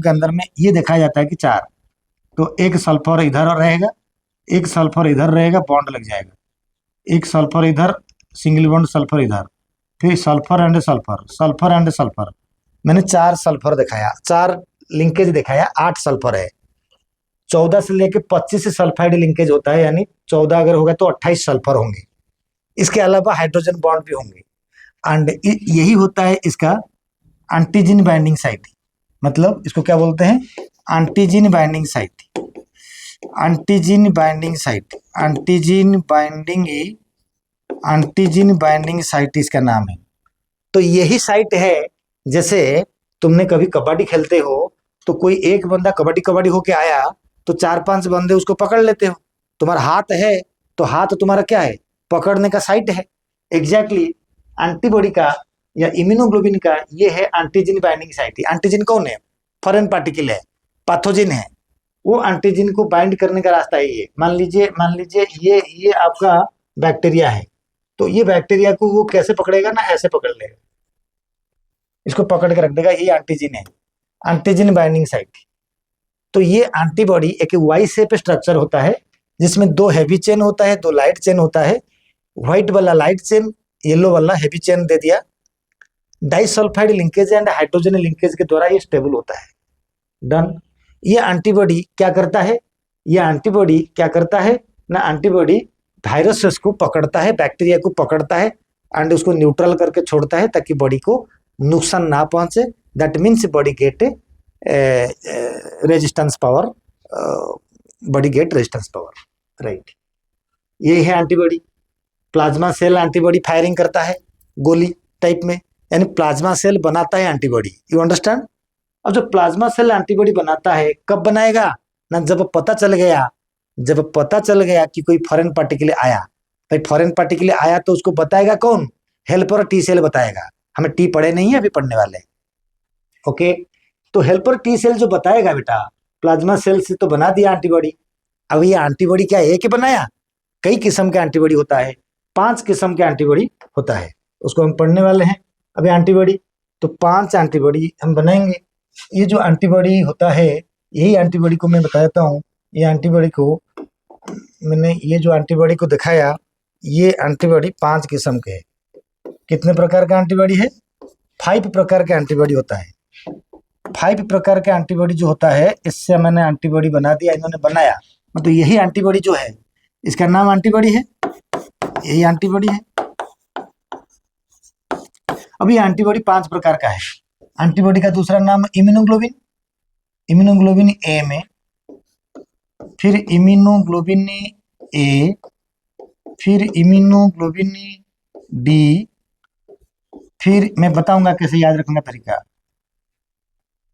S1: अंदर में ये देखा जाता है कि 4, तो एक सल्फर इधर रहेगा, एक सल्फर इधर रहेगा, बॉन्ड लग जाएगा, एक सल्फर इधर, सिंगल बॉन्ड सल्फर इधर, फिर सल्फर एंड सल्फर। मैंने 4 सल्फर दिखाया, 4 लिंकेज दिखाया, 8 सल्फर है। 14 से लेकर 25 सल्फाइड लिंकेज होता है, यानी 14 अगर होगा तो 28 सल्फर होंगे। इसके अलावा हाइड्रोजन बॉन्ड भी होंगे। एंड यही होता है इसका एंटीजन बाइंडिंग साइट, मतलब इसको क्या बोलते हैं, एंटीजन बाइंडिंग साइट इसका नाम है। तो यही साइट है, जैसे तुमने कभी कबड्डी खेलते हो तो कोई एक बंदा कबड्डी होके आया तो 4-5 बंदे उसको पकड़ लेते हो, तुम्हारा हाथ है तो हाथ तुम्हारा क्या है, पकड़ने का साइट है। एग्जैक्टली एंटीबॉडी का या इम्यूनोग्लोबिन का ये है एंटीजन बाइंडिंग साइट। एंटीजन कौन है, फॉरेन पार्टिकल है, पैथोजन है, वो एंटीजन को बाइंड करने का रास्ता है ये। मान लीजिए ये आपका बैक्टीरिया है, तो ये बैक्टीरिया को वो कैसे पकड़ेगा ना, ऐसे पकड़ लेगा, इसको पकड़ के रख देगा, ये एंटीजन है। Antigen binding site. तो ये एंटीबॉडी एक वाई शेप स्ट्रक्चर होता है जिसमें 2 हैवी चेन होता है, 2 लाइट चेन होता है। व्हाइट वाला लाइट चेन, येलो वाला हैवी चेन दे दिया। Disulphide linkage and hydrogen linkage के द्वारा ये स्टेबल होता है। डन। ये एंटीबॉडी क्या करता है? ये एंटीबॉडी क्या करता है ना, एंटीबॉडी वायरस को पकड़ता है, बैक्टीरिया को पकड़ता है एंड उसको न्यूट्रल करके छोड़ता है ताकि बॉडी को नुकसान ना पहुंचे। That means body get resistance power, body get resistance power, right. ये है antibody. Plasma cell antibody firing करता है गोली टाइप में, यानी प्लाज्मा सेल बनाता है एंटीबॉडी। You understand? अब जो प्लाज्मा सेल एंटीबॉडी बनाता है कब बनाएगा ना, जब पता चल गया कि कोई फॉरेन पार्टिकल आया। भाई फॉरेन पार्टिकल आया तो उसको बताएगा कौन? हेल्पर टी सेल बताएगा। हमें टी पढ़े नहीं है, अभी पढ़ने वाले। ओके, तो हेल्पर टी सेल जो बताएगा बेटा, प्लाज्मा सेल से तो बना दिया एंटीबॉडी। अब ये एंटीबॉडी क्या एक ही बनाया? कई किस्म का एंटीबॉडी होता है, 5 किस्म के एंटीबॉडी होता है, उसको हम पढ़ने वाले हैं अभी एंटीबॉडी। तो 5 एंटीबॉडी हम बनाएंगे। ये जो एंटीबॉडी होता है, यही एंटीबॉडी को मैं बता देता हूँ। ये एंटीबॉडी को मैंने, ये जो एंटीबॉडी को दिखाया, ये एंटीबॉडी 5 किस्म के है। कितने प्रकार का एंटीबॉडी है? 5 प्रकार का एंटीबॉडी होता है। 5 प्रकार का एंटीबॉडी जो होता है, इससे मैंने एंटीबॉडी बना दिया, इन्होंने बनाया। मतलब यही एंटीबॉडी जो है, इसका नाम एंटीबॉडी है, यही एंटीबॉडी है। अब ये एंटीबॉडी 5 प्रकार का है। एंटीबॉडी का दूसरा नाम इम्यूनोग्लोबिन, इम्यूनोग्लोबिन ए में, फिर इम्यूनोग्लोबिन ए, फिर इम्यूनोग्लोबिन डी, फिर मैं बताऊंगा कैसे याद रखने का तरीका।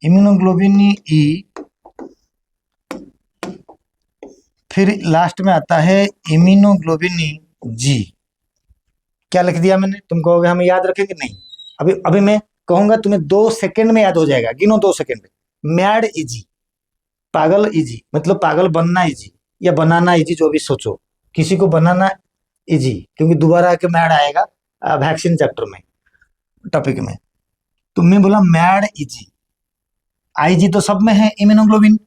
S1: इम्यूनोग्लोबिन ई, फिर लास्ट में आता है इम्यूनोग्लोबिन जी। क्या लिख दिया मैंने? तुम कहोगे हमें याद रखेंगे? नहीं, अभी मैं कहूंगा तुम्हें 2 सेकंड में याद हो जाएगा। गिनो 2 सेकंड में। मैड इजी, पागल इजी, मतलब पागल बनना इजी या बनाना इजी, जो भी सोचो। किसी को बनाना इजी, क्योंकि दोबारा आके मैड आएगा वैक्सीन चैप्टर में, टॉपिक में। तुमने बोला मैड इजी, आईजी तो सब में है। इम्यूनोग्लोबिन,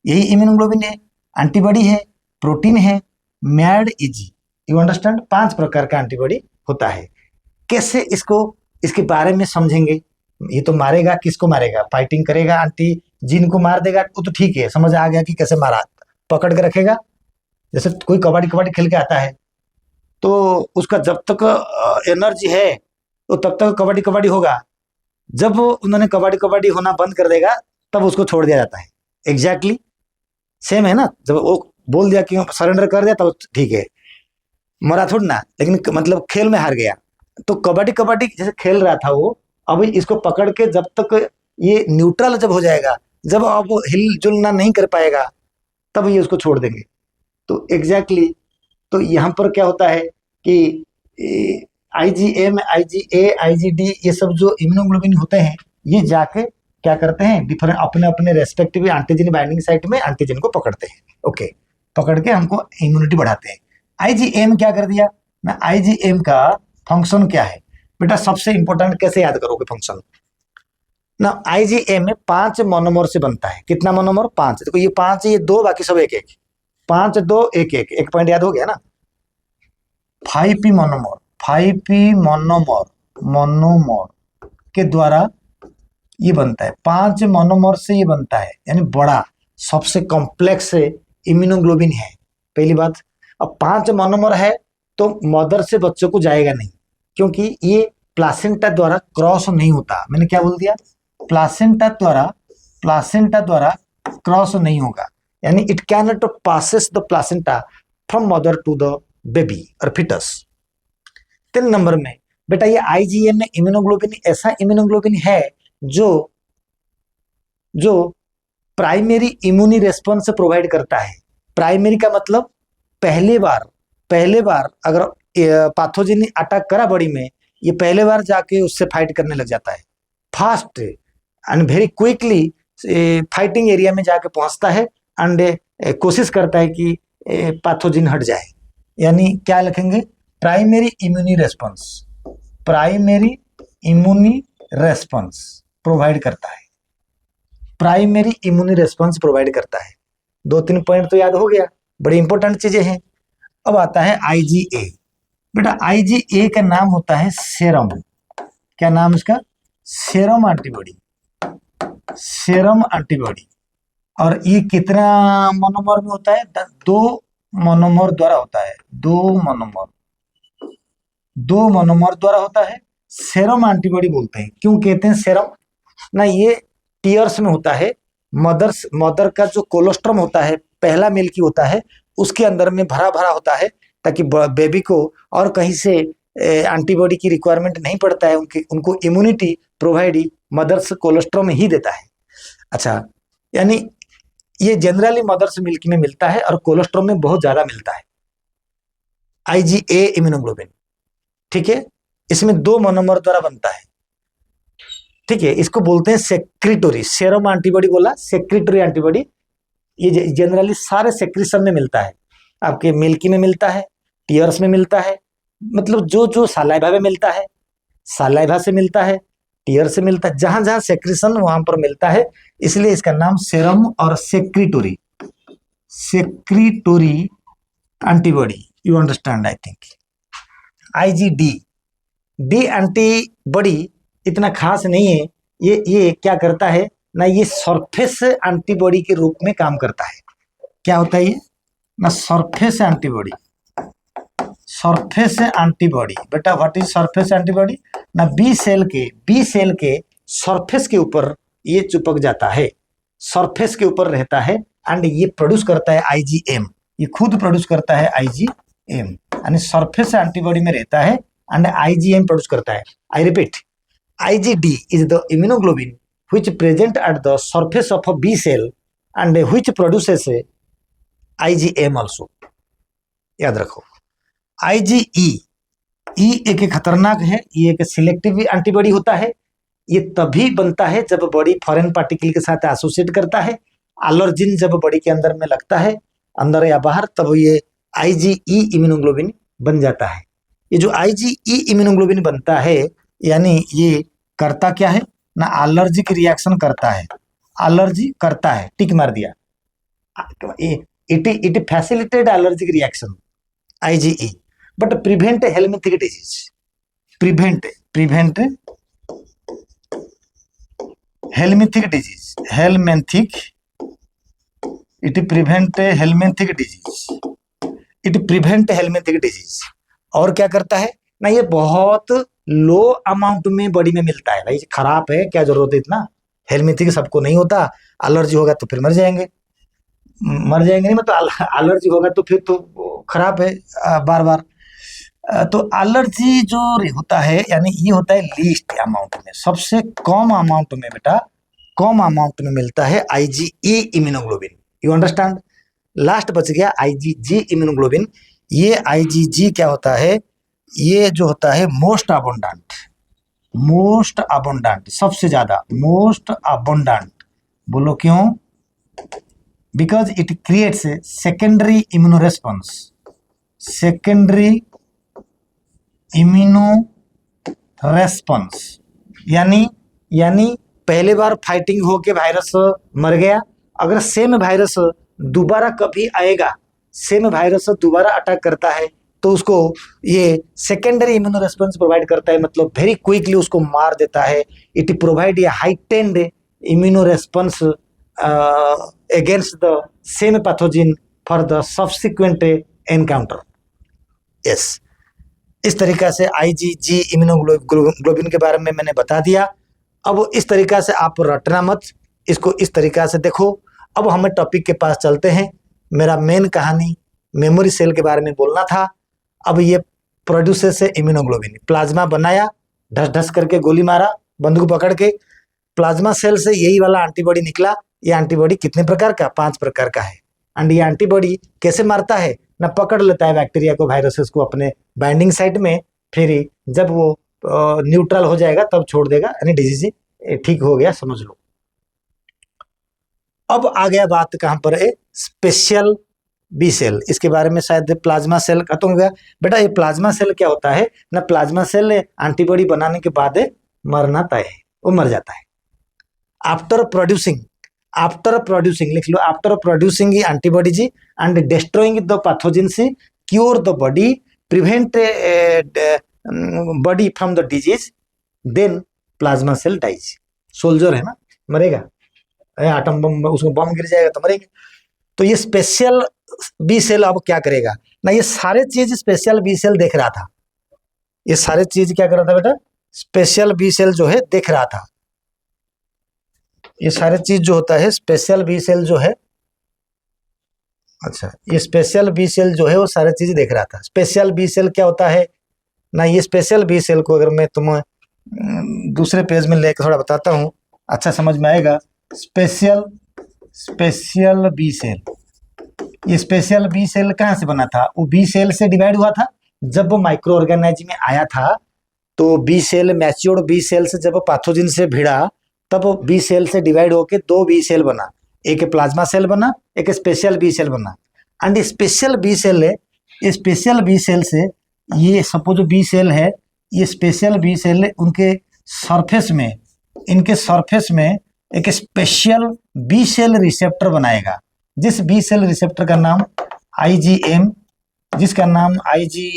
S1: यही इम्यूनोग्लोबिन है, एंटीबॉडी है, प्रोटीन है, मैड इजी। You understand? 5 प्रकार का एंटीबॉडी होता है। कैसे इसके बारे में समझेंगे। ये तो मारेगा, किसको मारेगा? फाइटिंग करेगा, एंटीजन को मार देगा, वो तो ठीक है, समझ आ गया कि कैसे मारा। पकड़ के रखेगा, जैसे कोई कबड्डी खेल के आता है तो उसका जब तक एनर्जी है तो तब तक कबड्डी होगा। जब उन्होंने कबड्डी होना बंद कर देगा तब उसको छोड़ दिया जाता है। एग्जैक्टली सेम है ना, जब वो बोल दिया कि सरेंडर कर दिया तब ठीक है, मरा थोड़ा ना, लेकिन मतलब खेल में हार गया। तो कबड्डी जैसे खेल रहा था वो, अभी इसको पकड़ के जब तक ये न्यूट्रल जब हो जाएगा, जब अब हिलजुलना नहीं कर पाएगा, तब ये उसको छोड़ देंगे। तो एग्जैक्टली तो यहाँ पर क्या होता है कि IgM, IgA, IgD, ये सब जो इम्यूनोग्लोबिन होते हैं, ये जाके क्या करते हैं, डिफरेंट अपने रेस्पेक्टिव एंटीजन बाइंडिंग साइट में एंटीजन को पकड़ते हैं। ओके, पकड़ के हमको इम्यूनिटी बढ़ाते हैं। IgM क्या कर दिया ना, IgM का फंक्शन क्या है बेटा? सबसे इंपॉर्टेंट, कैसे याद करोगे फंक्शन ना। IgM में 5 मोनोमर से बनता है। कितना मोनोमर? 5। देखो ये 5, ये 2, बाकी सब 1-1। 5, 2, 1-1, एक पॉइंट याद हो गया ना। 5p मोनोमर, 5p मोनोमर के द्वारा ये बनता है। 5 मोनोमर से ये बनता है, यानी बड़ा सबसे कॉम्प्लेक्स इम्यूनोग्लोबिन है, पहली बात। अब 5 मोनोमर है तो मदर से बच्चों को जाएगा नहीं, क्योंकि ये प्लासेंटा द्वारा क्रॉस नहीं होता। मैंने क्या बोल दिया? प्लासेंटा द्वारा क्रॉस नहीं होगा, यानी it can not passes the placenta from mother to the baby और फिटस। 3 नंबर में बेटा ये IgM में इम्यूनोग्लोबिन ऐसा इम्यूनोग्लोबिन है जो प्राइमरी इम्यूनी रेस्पॉन्स प्रोवाइड करता है। प्राइमरी का मतलब पहले बार अगर पैथोजन अटैक करा बॉडी में, ये पहले बार जाके उससे फाइट करने लग जाता है। Fast and very quickly fighting area में जाके पहुंचता है एंड कोशिश करता है कि पैथोजन हट जाए। यानी क्या लिखेंगे? प्राइमरी इम्यूनी रेस्पॉन्स प्रोवाइड करता है। प्राइमरी इम्यून रेस्पॉन्स प्रोवाइड करता है। 2-3 पॉइंट तो याद हो गया, बड़ी इंपॉर्टेंट चीजें हैं। अब आता है आईजीए। बेटा आईजीए का नाम होता है सेरम। क्या नाम इसका? Serum antibody. Serum antibody. और ये कितना मोनोमर में होता है? 2 मोनोमर द्वारा होता है। 2 मोनोमर द्वारा होता है। सेरम एंटीबॉडी बोलते हैं। क्यों कहते हैं सेरम? ना ये टीयर्स में होता है। मदर का जो कोलोस्ट्रम होता है, पहला मिल्की होता है, उसके अंदर में भरा भरा होता है, ताकि बेबी को और कहीं से एंटीबॉडी की रिक्वायरमेंट नहीं पड़ता है। उनको इम्यूनिटी प्रोवाइड मदर्स कोलोस्ट्रम ही देता है। अच्छा, यानी ये जनरली मदर्स मिल्क में मिलता है और कोलोस्ट्रम में बहुत ज्यादा मिलता है आईजीए इम्यूनोग्लोबिन। ठीक है, इसमें 2 मोनोमर द्वारा बनता है। ठीक है, इसको बोलते हैं सेक्रेटरी। सेरम एंटीबॉडी बोला, सेक्रेटरी एंटीबॉडी। ये जनरली सारे सेक्रेशन में मिलता है। आपके मिल्की में मिलता है, टीयर्स में मिलता है, मतलब जो जो सालाइवा में मिलता है, सालाइवा से मिलता है, टीयर से मिलता है, जहां जहां सेक्रेशन वहां पर मिलता है। इसलिए इसका नाम सेरम और secretary antibody. You understand I think. IgD, D antibody इतना खास नहीं है। ये क्या करता है ना, ये सरफेस एंटीबॉडी के रूप में काम करता है। क्या होता है ये ना? Surface antibody. सरफेस एंटीबॉडी बेटा, व्हाट इज सरफेस एंटीबॉडी? ना बी सेल के सरफेस के ऊपर ये चिपक जाता है, सरफेस के ऊपर रहता है, एंड ये प्रोड्यूस करता है आईजीएम। ये खुद प्रोड्यूस करता है आईजीएम, यानी सरफेस एंटीबॉडी में रहता है एंड आईजीएम प्रोड्यूस करता है। I repeat, IgD is the immunoglobulin which present at the surface of a B cell and which produces a IgM also. याद रखो। IgE, E एक खतरनाक है, ये एक सिलेक्टिव एंटीबॉडी होता है। ये तभी बनता है जब बॉडी फॉरेन पार्टिकल के साथ एसोसिएट करता है। एलर्जिन जब बॉडी के अंदर में लगता है, अंदर या बाहर, तब ये IgE इम्यूनोग्लोबिन बन जाता है। ये जो IgE इम्यूनोग्लोबिन बनता है, यानी ये करता क्या है ना, एलर्जिक रिएक्शन करता है। एलर्जी करता है, टिक मार दिया। It facilitate allergic reaction IgE, but prevent helminthic disease. Prevent helminthic disease, helminthic, it prevent helminthic disease, it prevent helminthic disease. और क्या करता है ना, ये बहुत लो अमाउंट में बॉडी में मिलता है। भाई खराब है, क्या जरूरत है इतना? हेलमिंथिक सबको नहीं होता, एलर्जी होगा तो फिर मर जाएंगे नहीं, मतलब एलर्जी होगा तो फिर तो खराब है बार बार। तो एलर्जी जो होता है, यानी ये होता है लीस्ट अमाउंट में, सबसे कम अमाउंट में बेटा, कम अमाउंट में मिलता है IgE immunoglobulin. You understand? Last बच गया IgG इम्यूनोग्लोबिन। ये IgG क्या होता है? ये जो होता है मोस्ट अबोंडेंट, सबसे ज्यादा, मोस्ट अबोंडेंट। बोलो क्यों? Because it creates secondary immuno response. Secondary immuno response यानी पहले बार फाइटिंग होके वायरस मर गया, अगर सेम वायरस दोबारा कभी आएगा, सेम वायरस दोबारा अटैक करता है, तो उसको ये सेकेंडरी इम्यूनो रेस्पॉन्स प्रोवाइड करता है, मतलब वेरी क्विकली उसको मार देता है। It provide a heightened immuno response against the same pathogen for the subsequent encounter. Yes, इस तरीका से IgG इम्यूनोग्लोबिन के बारे में मैंने बता दिया। अब इस तरीका से आप रटना मत, इसको इस तरीका से देखो। अब हमें टॉपिक के पास चलते हैं। मेरा मेन कहानी मेमोरी सेल के बारे में बोलना था। अब ये प्रोड्यूसर से इम्यूनोग्लोबिन, प्लाज्मा बनाया, ढस ढस करके गोली मारा बंदूक पकड़ के, प्लाज्मा सेल से यही वाला एंटीबॉडी निकला। ये एंटीबॉडी कितने प्रकार का? 5 प्रकार का है। एंड ये एंटीबॉडी कैसे मारता है ना, पकड़ लेता है बैक्टीरिया को, वायरसेस को अपने बाइंडिंग साइट में, फिर जब वो न्यूट्रल हो जाएगा तब छोड़ देगा, यानी डिजीज ठीक हो गया, समझ लो। अब आ गया बात कहां पर है? Special B cell. इसके बारे में शायद प्लाज्मा सेल खत्म हो गया। बेटा ये प्लाज्मा सेल क्या होता है ना, प्लाज्मा सेल एंटीबॉडी बनाने के बाद मरना तय है, वो मर जाता है। आफ्टर प्रोड्यूसिंग आफ्टर प्रोड्यूसिंग, लिख लो, after producing antibodies and destroying the pathogens, cure the body, prevent body from the disease, then plasma cell dies. Soldier है ना, मरेगा, आटम बम, उसको बम गिर जाएगा तो मरेगा। तो ये स्पेशल बी सेल अब क्या करेगा ना, ये सारे चीज स्पेशल बी सेल देख रहा था, ये सारे चीज क्या कर रहा था बेटा, स्पेशल बी सेल जो है देख रहा था। ये सारे चीज जो होता है स्पेशल बी सेल जो है, अच्छा ये स्पेशल बी सेल जो है वो सारे चीज देख रहा था। स्पेशल बी सेल क्या होता है ना, ये स्पेशल बी सेल को अगर मैं तुम्हें दूसरे पेज में लेकर थोड़ा बताता हूँ, अच्छा समझ में आएगा। स्पेशल बी सेल, ये स्पेशल बी सेल कहाँ से बना था, वो बी सेल से डिवाइड हुआ था जब वो माइक्रो ऑर्गेनाइज्म में आया था। तो B cell, matured B cell से जब पैथोजन से भिड़ा तब बी सेल से डिवाइड होके दो बी सेल बना, एक प्लाज्मा सेल बना, एक स्पेशल बी सेल बना। एंड स्पेशल बी सेल है, स्पेशल बी सेल से ये सपोज बी सेल है, ये स्पेशल बी सेल उनके सरफेस में, इनके सरफेस में एक स्पेशल बी सेल रिसेप्टर बनाएगा, जिस बी सेल रिसेप्टर का नाम IgM, जिसका नाम IgE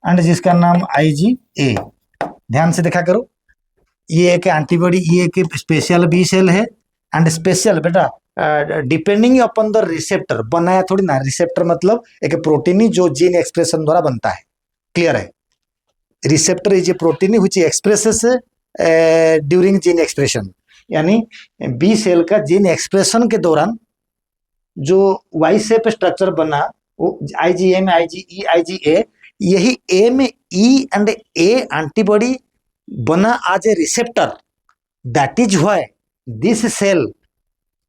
S1: एंड जिसका नाम IgA। ध्यान से देखा करो, ये एक एंटीबॉडी, ये एक स्पेशल बी सेल है। एंड स्पेशल बेटा डिपेंडिंग अपॉन द रिसेप्टर, बनाया थोड़ी ना, रिसेप्टर मतलब एक प्रोटीन जो जीन एक्सप्रेशन द्वारा बनता है, क्लियर है। Receptor is a protein which expresses during gene expression, यानी बी सेल का जीन एक्सप्रेशन के दौरान जो वाई शेप स्ट्रक्चर बना वो IgM, IgE, IgA, यही M, E and A antibody बना as a receptor. That is why this cell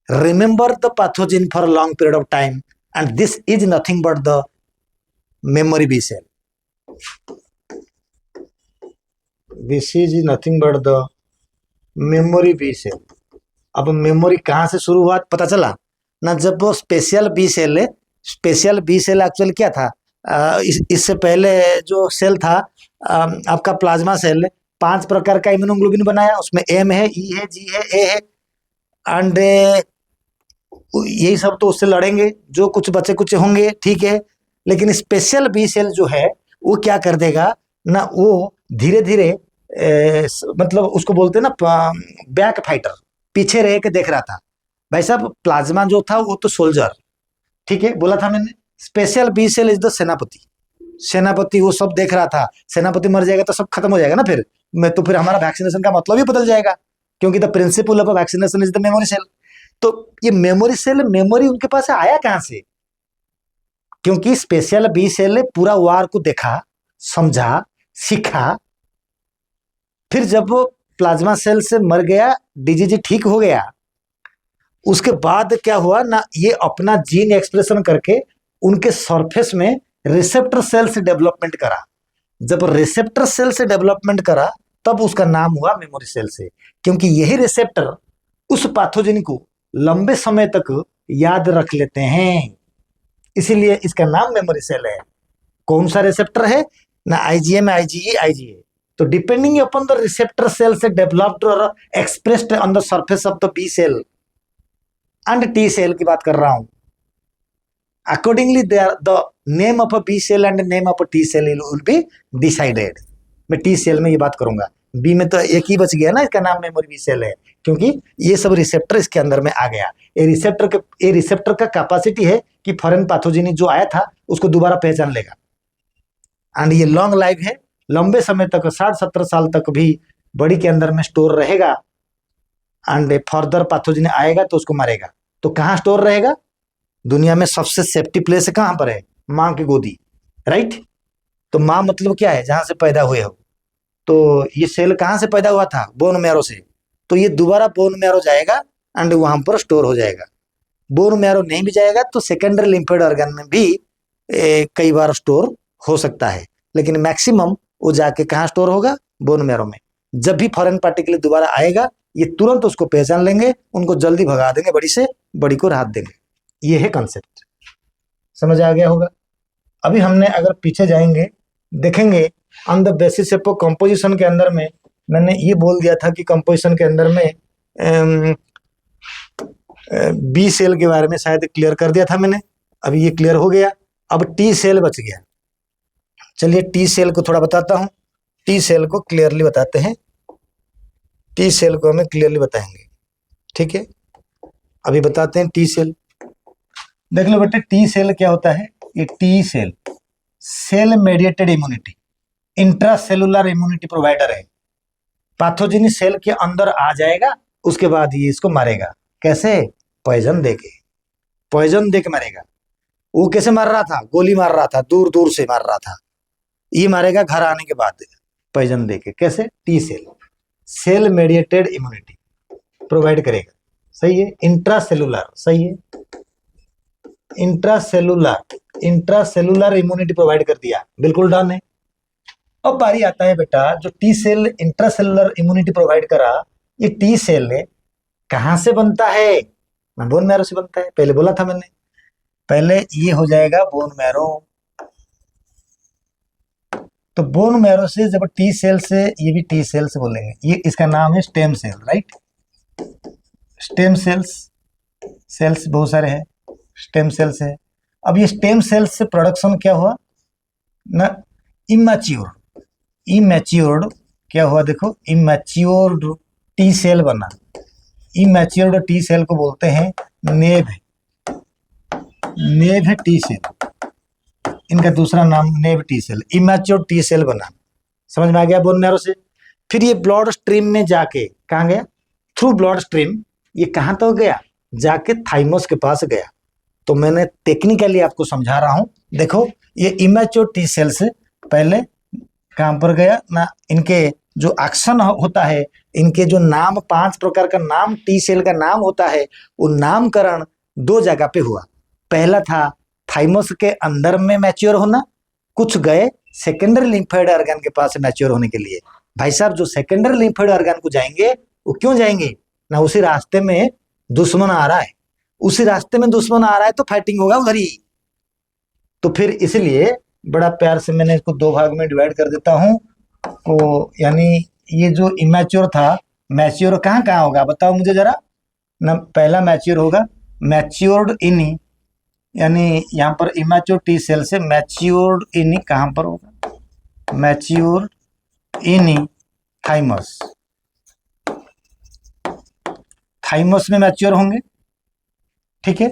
S1: remember the pathogen for a long period of time, and this is nothing but the memory B cell. This is nothing but the memory B cell. अब memory कहाँ से शुरू हुआ पता चला ना, जब वो स्पेशल बी सेल है, स्पेशल बी सेल एक्चुअल क्या था, इससे पहले जो सेल था आपका प्लाज्मा सेल, 5 प्रकार का इम्यूनोग्लोबिन बनाया, उसमें M है, E है, G है, A है, एंड यही सब तो उससे लड़ेंगे, जो कुछ बचे कुछ होंगे, ठीक है। लेकिन स्पेशल बी सेल जो है वो क्या कर देगा ना, वो धीरे धीरे मतलब उसको बोलते हैं ना बैक फाइटर, पीछे रह के देख रहा था। भाई साहब प्लाज्मा जो था वो तो सोल्जर, ठीक है, बोला था मैंने। Special B cell is the सेनापति, सेनापति वो सब देख रहा था। सेनापति मर जाएगा तो सब खत्म हो जाएगा ना, फिर मैं तो फिर हमारा वैक्सीनेशन का मतलब ही बदल जाएगा, क्योंकि the principal of vaccination is the memory cell. तो ये मेमोरी सेल, मेमोरी उनके पास आया कहां से, क्योंकि स्पेशल बी सेल ने पूरा वार को देखा, समझा, सीखा। फिर जब वो प्लाज्मा सेल से मर गया, डिजीज ठीक हो गया, उसके बाद क्या हुआ ना, ये अपना जीन एक्सप्रेशन करके उनके सरफेस में रिसेप्टर सेल से डेवलपमेंट करा। जब रिसेप्टर सेल से डेवलपमेंट करा तब उसका नाम हुआ मेमोरी सेल से, क्योंकि यही रिसेप्टर उस पैथोजन को लंबे समय तक याद रख लेते हैं, इसीलिए इसका नाम मेमोरी सेल है। कौन सा रिसेप्टर है ना, IgM, IgE, IgA। तो depending upon the receptor cell से डेवलप्ड और expressed on the surface of the B cell and T cell की बात कर रहा हूं, accordingly the name of a B cell and name of a T cell will be decided. मैं T cell में ये बात करूंगा, बी में तो एक ही बच गया ना, इसका नाम मेमोरी बी सेल है, क्योंकि ये सब रिसेप्टर इसके अंदर में आ गया। ये रिसेप्टर का कैपेसिटी है कि फॉरेन पैथोजेन जो आया था उसको दोबारा पहचान लेगा। एंड ये लॉन्ग लाइफ है, लंबे समय तक 60-70 साल तक भी बॉडी के अंदर में स्टोर रहेगा। एंड फर्दर पैथोजेन आएगा तो उसको मारेगा। तो कहाँ स्टोर रहेगा, दुनिया में सबसे सेफ्टी प्लेस कहाँ पर है, माँ की गोदी, राइट। तो माँ मतलब क्या है, जहां से पैदा हुए हो। तो ये सेल कहाँ से पैदा हुआ था, बोन मैरो से, तो ये दोबारा बोन मैरो जाएगा एंड वहां पर स्टोर हो जाएगा। बोन मैरो नहीं भी जाएगा तो सेकेंडरी लिम्फोइड ऑर्गन में भी कई बार स्टोर हो सकता है, लेकिन मैक्सिमम वो जाके कहाँ स्टोर होगा, बोन मैरो में। जब भी फॉरेन पार्टिकल दोबारा आएगा ये तुरंत उसको पहचान लेंगे, उनको जल्दी भगा देंगे बड़ी से, बड़ी को राहत देंगे। ये है कंसेप्ट, समझ आ गया होगा। अभी हमने अगर पीछे जाएंगे देखेंगे on the basis of composition के अंदर में मैंने ये बोल दिया था कि कंपोजिशन के अंदर में बी सेल के बारे में शायद क्लियर कर दिया था मैंने, अभी ये क्लियर हो गया। अब टी सेल बच गया। चलिए टी सेल को थोड़ा बताता हूँ, टी सेल को क्लियरली बताते हैं, टी सेल को हमें क्लियरली बताएंगे, ठीक है। अभी बताते हैं टी सेल। देख लो बेटे टी सेल क्या होता है। ये T cell cell mediated immunity, intracellular immunity provider है। पैथोजेनिक सेल के अंदर आ जाएगा, उसके बाद ये इसको मारेगा। कैसे? पॉइजन देके, पॉइजन देके मारेगा। वो कैसे मार रहा था? गोली मार रहा था, दूर दूर से मार रहा था। ये मारेगा घर आने के बाद पॉइजन देके। कैसे? T cell cell mediated immunity provide करेगा। सही है। इंट्रा सेलुलर, सही है, इंट्रा सेलुलर इम्यूनिटी प्रोवाइड कर दिया, बिल्कुल डन है। अब बारी आता है बेटा, जो T cell intracellular immunity provide करा, ये टी सेल कहां से बनता है? बोन मैरो से बनता है। पहले बोला था मैंने, पहले ये हो जाएगा बोन मैरो। तो बोन मैरो से जब टी सेल से, ये भी टी सेल से बोलेंगे, ये इसका नाम है stem cell, right. Stem cells, cells बहुत सारे हैं, स्टेम सेल्स है। अब ये स्टेम सेल्स से प्रोडक्शन क्या हुआ ना? इमैच्योर्ड क्या हुआ? देखो इमैच्योर्ड टी सेल बना। इमैच्योर्ड टी सेल को बोलते हैं नेव टी सेल, इनका दूसरा नाम नेव टी सेल। इमैच्योर्ड टी सेल बना, समझ में आ गया बोन मैरो से। फिर ये ब्लड स्ट्रीम में जाके कहाँ गया? थ्रू ब्लड स्ट्रीम ये कहाँ तक गया? जाके थाइमस के पास गया। तो मैंने टेक्निकली आपको समझा रहा हूं। देखो ये इमैच्योर टी सेल से पहले कहां पर गया ना? इनके जो एक्शन होता है, इनके जो नाम, 5 प्रकार का नाम टी सेल का नाम होता है, वो नामकरण 2 जगह पे हुआ। पहला था थाइमस के अंदर में मैच्योर होना, कुछ गए सेकेंडरी लिम्फोइड ऑर्गन के पास मैच्योर होने के लिए। भाई साहब जो सेकेंडरी लिम्फोइड ऑर्गन को जाएंगे, वो क्यों जाएंगे ना? उसी रास्ते में दुश्मन आ रहा है, उसी रास्ते में दुश्मन आ रहा है तो फाइटिंग होगा उधर ही। तो फिर इसलिए बड़ा प्यार से मैंने इसको 2 भाग में डिवाइड कर देता हूं। तो यानी ये जो इमैच्योर था, मैच्योर कहाँ कहाँ होगा बताओ मुझे जरा ना। पहला मैच्योर होगा मैच्योर्ड इनी, यानी यहाँ पर इमैच्योर टी सेल से मैच्योर्ड इनी कहाँ पर होगा? मैच्योर इनी थाइमस, थाइमस में मैच्योर होंगे, ठीक है।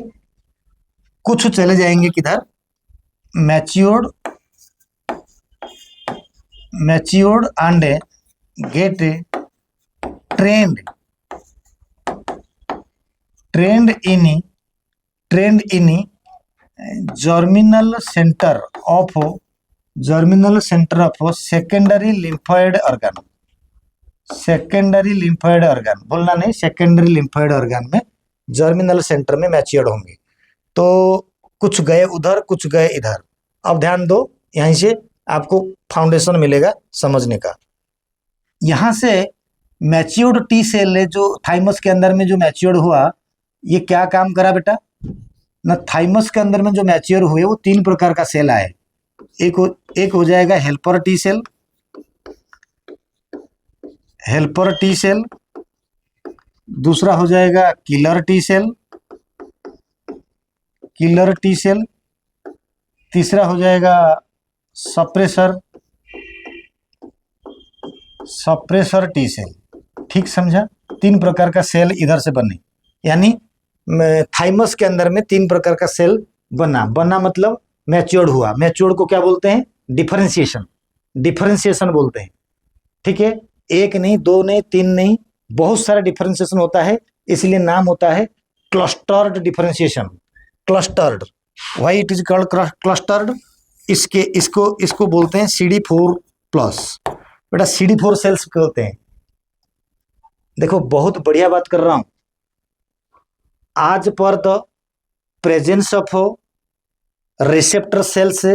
S1: कुछ चले जाएंगे किधर? Matured and get trained in germinal centre of secondary lymphoid organ. Secondary lymphoid organ बोलना नहीं, सेकेंडरी लिम्फोइड ऑर्गन में जर्मिनल सेंटर में मैच्योर्ड होंगे। तो कुछ गए उधर, कुछ गए इधर। अब ध्यान दो, यहीं से आपको फाउंडेशन मिलेगा समझने का। यहां से मैच्योर्ड टी सेल जो थाइमस के अंदर में जो मैच्योर्ड हुआ, ये क्या काम करा बेटा ना? थाइमस के अंदर में जो मैच्योर हुए वो 3 प्रकार का सेल आए। एक हो जाएगा हेल्पर टी सेल, दूसरा हो जाएगा किलर टी सेल, तीसरा हो जाएगा सप्रेसर टी सेल। ठीक समझा? 3 प्रकार का सेल इधर से बने, यानी थाइमस के अंदर में 3 प्रकार का सेल बना मतलब मैच्योर्ड हुआ। मैच्योर्ड को क्या बोलते हैं? डिफरेंशिएशन बोलते हैं, ठीक है। 1 नहीं, 2 नहीं, 3 नहीं, बहुत सारा डिफरेंशिएशन होता है, इसलिए नाम होता है clustered differentiation. Clustered, why it is called clustered? इसको बोलते हैं CD4+। बेटा CD4 सेल्स बोलते हैं। देखो बहुत बढ़िया बात कर रहा हूं। As per the presence of receptor cells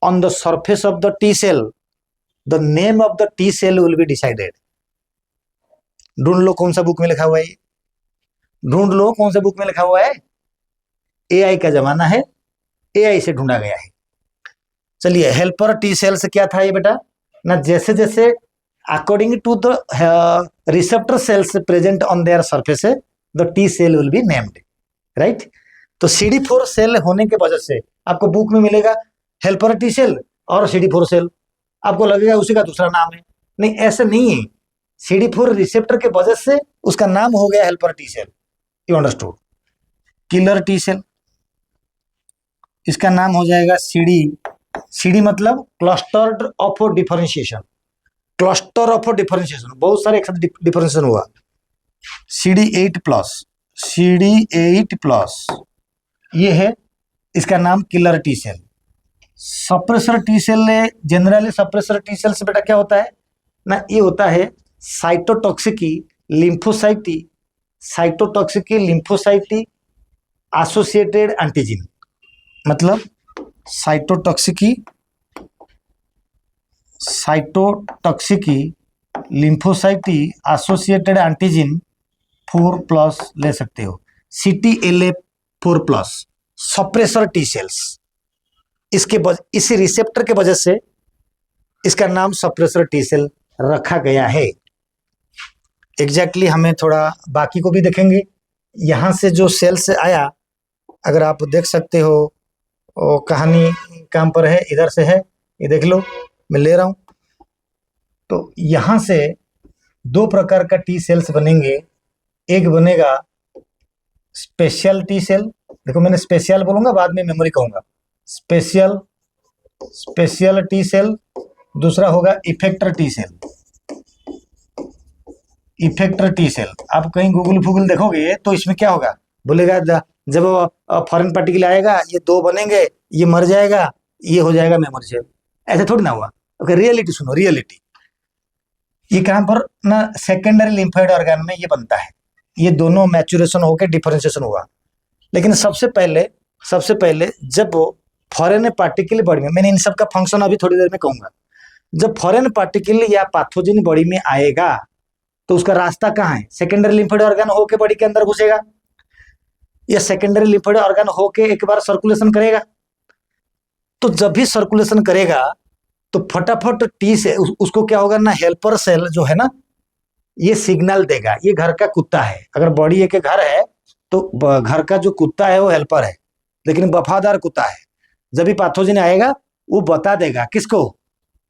S1: on the surface of the T cell, the name of the T cell will be decided. ढूंढ लो कौन सा बुक में लिखा हुआ है, ढूंढ लो कौन सा बुक में लिखा हुआ है। AI का जमाना है, AI से ढूंढा गया है। चलिए हेल्पर टी सेल से क्या था ये बेटा ना? जैसे जैसे according to the receptor cells present on their surface, the T cell will be named, right. तो CD4 सेल होने के वजह से आपको बुक में मिलेगा हेल्पर टी सेल और CD4 सेल, आपको लगेगा उसी का दूसरा नाम है। नहीं, ऐसा नहीं है। CD4 रिसेप्टर के वजह से उसका नाम हो गया helper T cell, you understood. Killer T cell, इसका नाम हो जाएगा CD मतलब clustered of differentiation, cluster of differentiation, बहुत सारे एक साथ डिफरेंशिएशन हुआ। CD8+ ये है, इसका नाम killer T cell. Suppressor T cell, generally suppressor T cell से बेटा क्या होता है ना, ये होता है साइटोटॉक्सिकी लिम्फोसाइटी एसोसिएटेड एंटीजन, मतलब साइटोटॉक्सिकी लिम्फोसाइटी एसोसिएटेड एंटीजन 4+ ले सकते हो, CTLA4+, सप्रेसर टी सेल्स। इसी रिसेप्टर के वजह से इसका नाम सप्रेसर टी सेल रखा गया है। एग्जैक्टली हमें थोड़ा बाकी को भी देखेंगे। यहाँ से जो सेल्स आया, अगर आप देख सकते हो, वो कहानी काम पर है, इधर से है, ये देख लो, मैं ले रहा हूँ। तो यहाँ से दो प्रकार का टी सेल्स बनेंगे। एक बनेगा स्पेशल टी सेल, देखो मैंने स्पेशल बोलूंगा, बाद में मेमोरी कहूंगा, स्पेशल टी सेल। दूसरा होगा इफेक्टर टी सेल। आप कहीं गूगल देखोगे तो इसमें क्या होगा, बोलेगा जब फॉरेन पार्टिकल आएगा, ये दो बनेंगे, ये मर जाएगा, ये हो जाएगा मेमोरी सेल। ऐसे थोड़ी ना हुआ। ओके, रियलिटी सुनो, रियलिटी ये कहां पर ना, सेकेंडरी लिम्फोइड ऑर्गन में ये बनता है। ये दोनों मैच्योरेशन होकर डिफरेंशिएशन हुआ। लेकिन सबसे पहले जब फॉरेन पार्टिकल बॉडी में, मैंने इन सब का फंक्शन अभी थोड़ी देर में कहूंगा, जब फॉरेन पार्टिकल या पैथोजन बॉडी में आएगा तो उसका रास्ता कहाँ है, सेकेंडरी लिम्फोइड ऑर्गन होके बॉडी के अंदर घुसेगा, या सेकेंडरी लिम्फोइड ऑर्गन होके एक बार सर्कुलेशन करेगा। तो जब भी सर्कुलेशन करेगा तो फटाफट टी से उसको क्या होगा ना, हेल्पर सेल जो है ना, ये सिग्नल देगा, ये घर का कुत्ता है। अगर बॉडी एक घर है तो घर का जो कुत्ता है वो हेल्पर है, लेकिन वफादार कुत्ता है। जब भी पैथोजन आएगा वो बता देगा, किसको,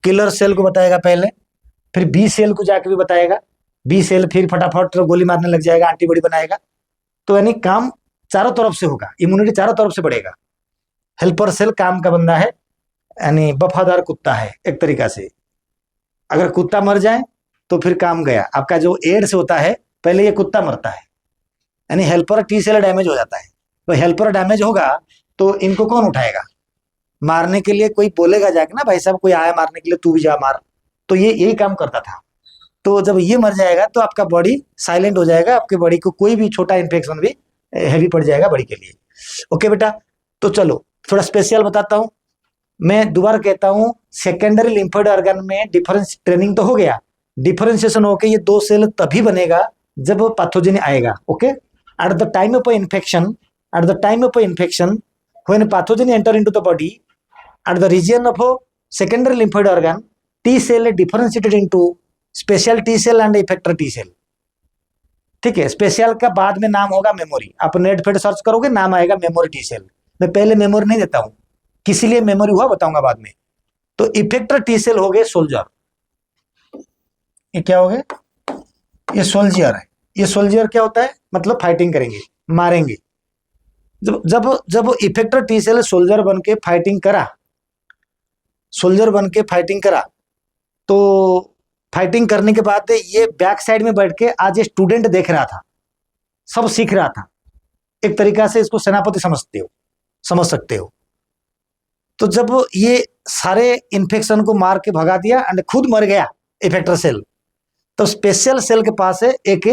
S1: किलर सेल को बताएगा पहले, फिर बी सेल को जाके भी बताएगा, बी सेल फिर फटाफट गोली मारने लग जाएगा, एंटीबॉडी बनाएगा। तो यानी काम चारों तरफ से होगा, इम्यूनिटी चारों तरफ से बढ़ेगा। हेल्पर सेल काम का बंदा है, यानी वफादार कुत्ता है एक तरीका से। अगर कुत्ता मर जाए तो फिर काम गया आपका। जो एड्स होता है, पहले ये कुत्ता मरता है, यानी हेल्पर टी सेल डैमेज हो जाता है। तो हेल्पर डैमेज होगा तो इनको कौन उठाएगा, मारने के लिए कोई बोलेगा जाके ना, भाई साहब कोई आया मारने के लिए, तू भी जा मार। तो ये यही काम करता था। तो जब ये मर जाएगा तो आपका बॉडी साइलेंट हो जाएगा, आपके बॉडी को कोई भी छोटा इन्फेक्शन भी हैवी पड़ जाएगा बॉडी के लिए। ओके बेटा, तो चलो थोड़ा स्पेशल बताता हूँ। मैं दोबारा कहता हूँ, सेकेंडरी लिम्फोइड ऑर्गन में डिफरेंस ट्रेनिंग तो हो गया, डिफरेंशिएशन होके ये दो सेल तभी बनेगा जब पैथोजन आएगा। Okay, at the time of infection when pathogen enter into the body at the region of secondary lymphoid organ, T cell differentiated into special T cell and effector T cell. ठीक है, special का बाद में नाम होगा memory. आप net पे search करोगे, नाम आएगा मेमोरी टी सेल। मैं पहले मेमोरी नहीं देता हूं, किसी लिए मेमोरी हुआ बताऊंगा बाद में। तो इफेक्टर टी सेल हो गए सोल्जर। ये क्या हो गए, ये सोल्जियर है। ये सोल्जियर क्या होता है, मतलब फाइटिंग करेंगे, मारेंगे। जब इफेक्टर टी सेल सोल्जर बन के फाइटिंग करा, तो फाइटिंग करने के बाद ये बैक साइड में बैठ के आज ये स्टूडेंट देख रहा था, सब सीख रहा था। एक तरीका से इसको सेनापति समझ सकते हो। तो जब ये सारे इन्फेक्शन को मार के भगा दिया एंड खुद मर गया इफेक्टर सेल, तो स्पेशल सेल के पास एक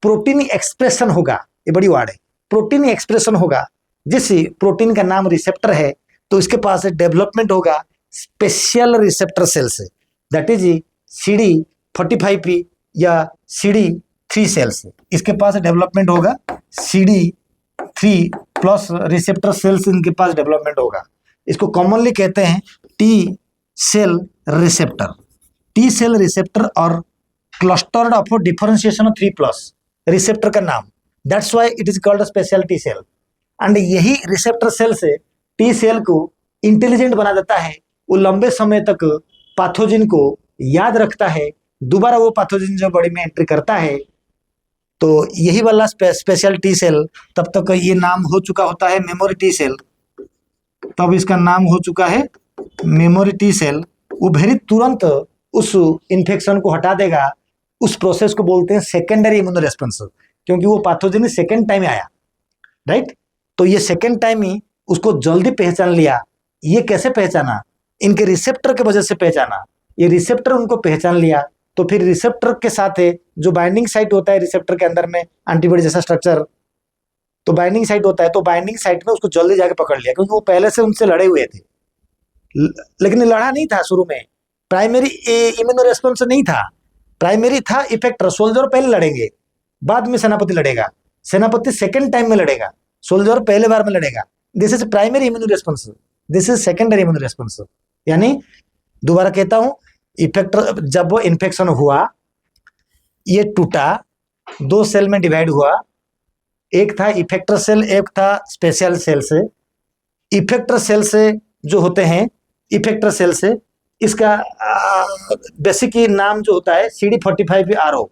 S1: प्रोटीन एक्सप्रेशन होगा। ये बड़ी वर्ड है, प्रोटीन एक्सप्रेशन होगा। जिस प्रोटीन का नाम रिसेप्टर है, तो इसके पास डेवलपमेंट होगा स्पेशल रिसेप्टर सेल से, दैट इज CD45P या CD3 सेल्स। इसके पास डेवलपमेंट होगा CD3+ रिसेप्टर सेल्स, इनके पास डेवलपमेंट होगा। इसको कॉमनली कहते हैं टी सेल रिसेप्टर और क्लस्टर्ड ऑफ डिफरेंशिएशन 3+ रिसेप्टर का नाम that's why it is called special T cell. And यही रिसेप्टर सेल से टी सेल को इंटेलिजेंट बना देता है, वो लंबे समय तक पैथोजन को याद रखता है, दोबारा वो पैथोजन जो बॉडी में एंट्री करता है। तो यही वाला स्पेशल टी सेल तब तक ये नाम हो चुका होता है मेमोरी टी सेल, तब इसका नाम हो चुका है मेमोरी टी सेल। वो भेरी तुरंत उस इन्फेक्शन को हटा देगा, उस प्रोसेस को बोलते हैं सेकेंडरी इम्यूनो रेस्पॉन्स, क्योंकि वो पैथोजन सेकेंड टाइम आया, राइट। तो ये सेकेंड टाइम ही उसको जल्दी पहचान लिया। ये कैसे पहचाना? इनके रिसेप्टर के वजह से पहचाना। ये रिसेप्टर उनको पहचान लिया, तो फिर रिसेप्टर के साथ जो बाइंडिंग साइट होता है रिसेप्टर के अंदर में एंटीबॉडी जैसा स्ट्रक्चर, तो बाइंडिंग साइट होता है, तो बाइंडिंग साइट में उसको जल्दी जाके पकड़ लिया, क्योंकि वो पहले से उनसे लड़े हुए थे। लेकिन लड़ा नहीं था शुरू में, प्राइमरी इम्यूनो रेस्पॉन्स नहीं था, प्राइमरी था इफेक्टर। सोल्जर पहले लड़ेंगे, बाद में सेनापति लड़ेगा, सेनापति सेकेंड टाइम में लड़ेगा, सोल्जर पहले बार में लड़ेगा। This is primary immuno response, this is secondary immuno response. यानी दोबारा कहता हूं, इफेक्टर जब वो इन्फेक्शन हुआ, ये टूटा, दो सेल में डिवाइड हुआ, एक था इफेक्टर सेल, एक था स्पेशल सेल से। इफेक्टर सेल से जो होते हैं, इफेक्टर सेल से इसका बेसिक नाम जो होता है CD45RO,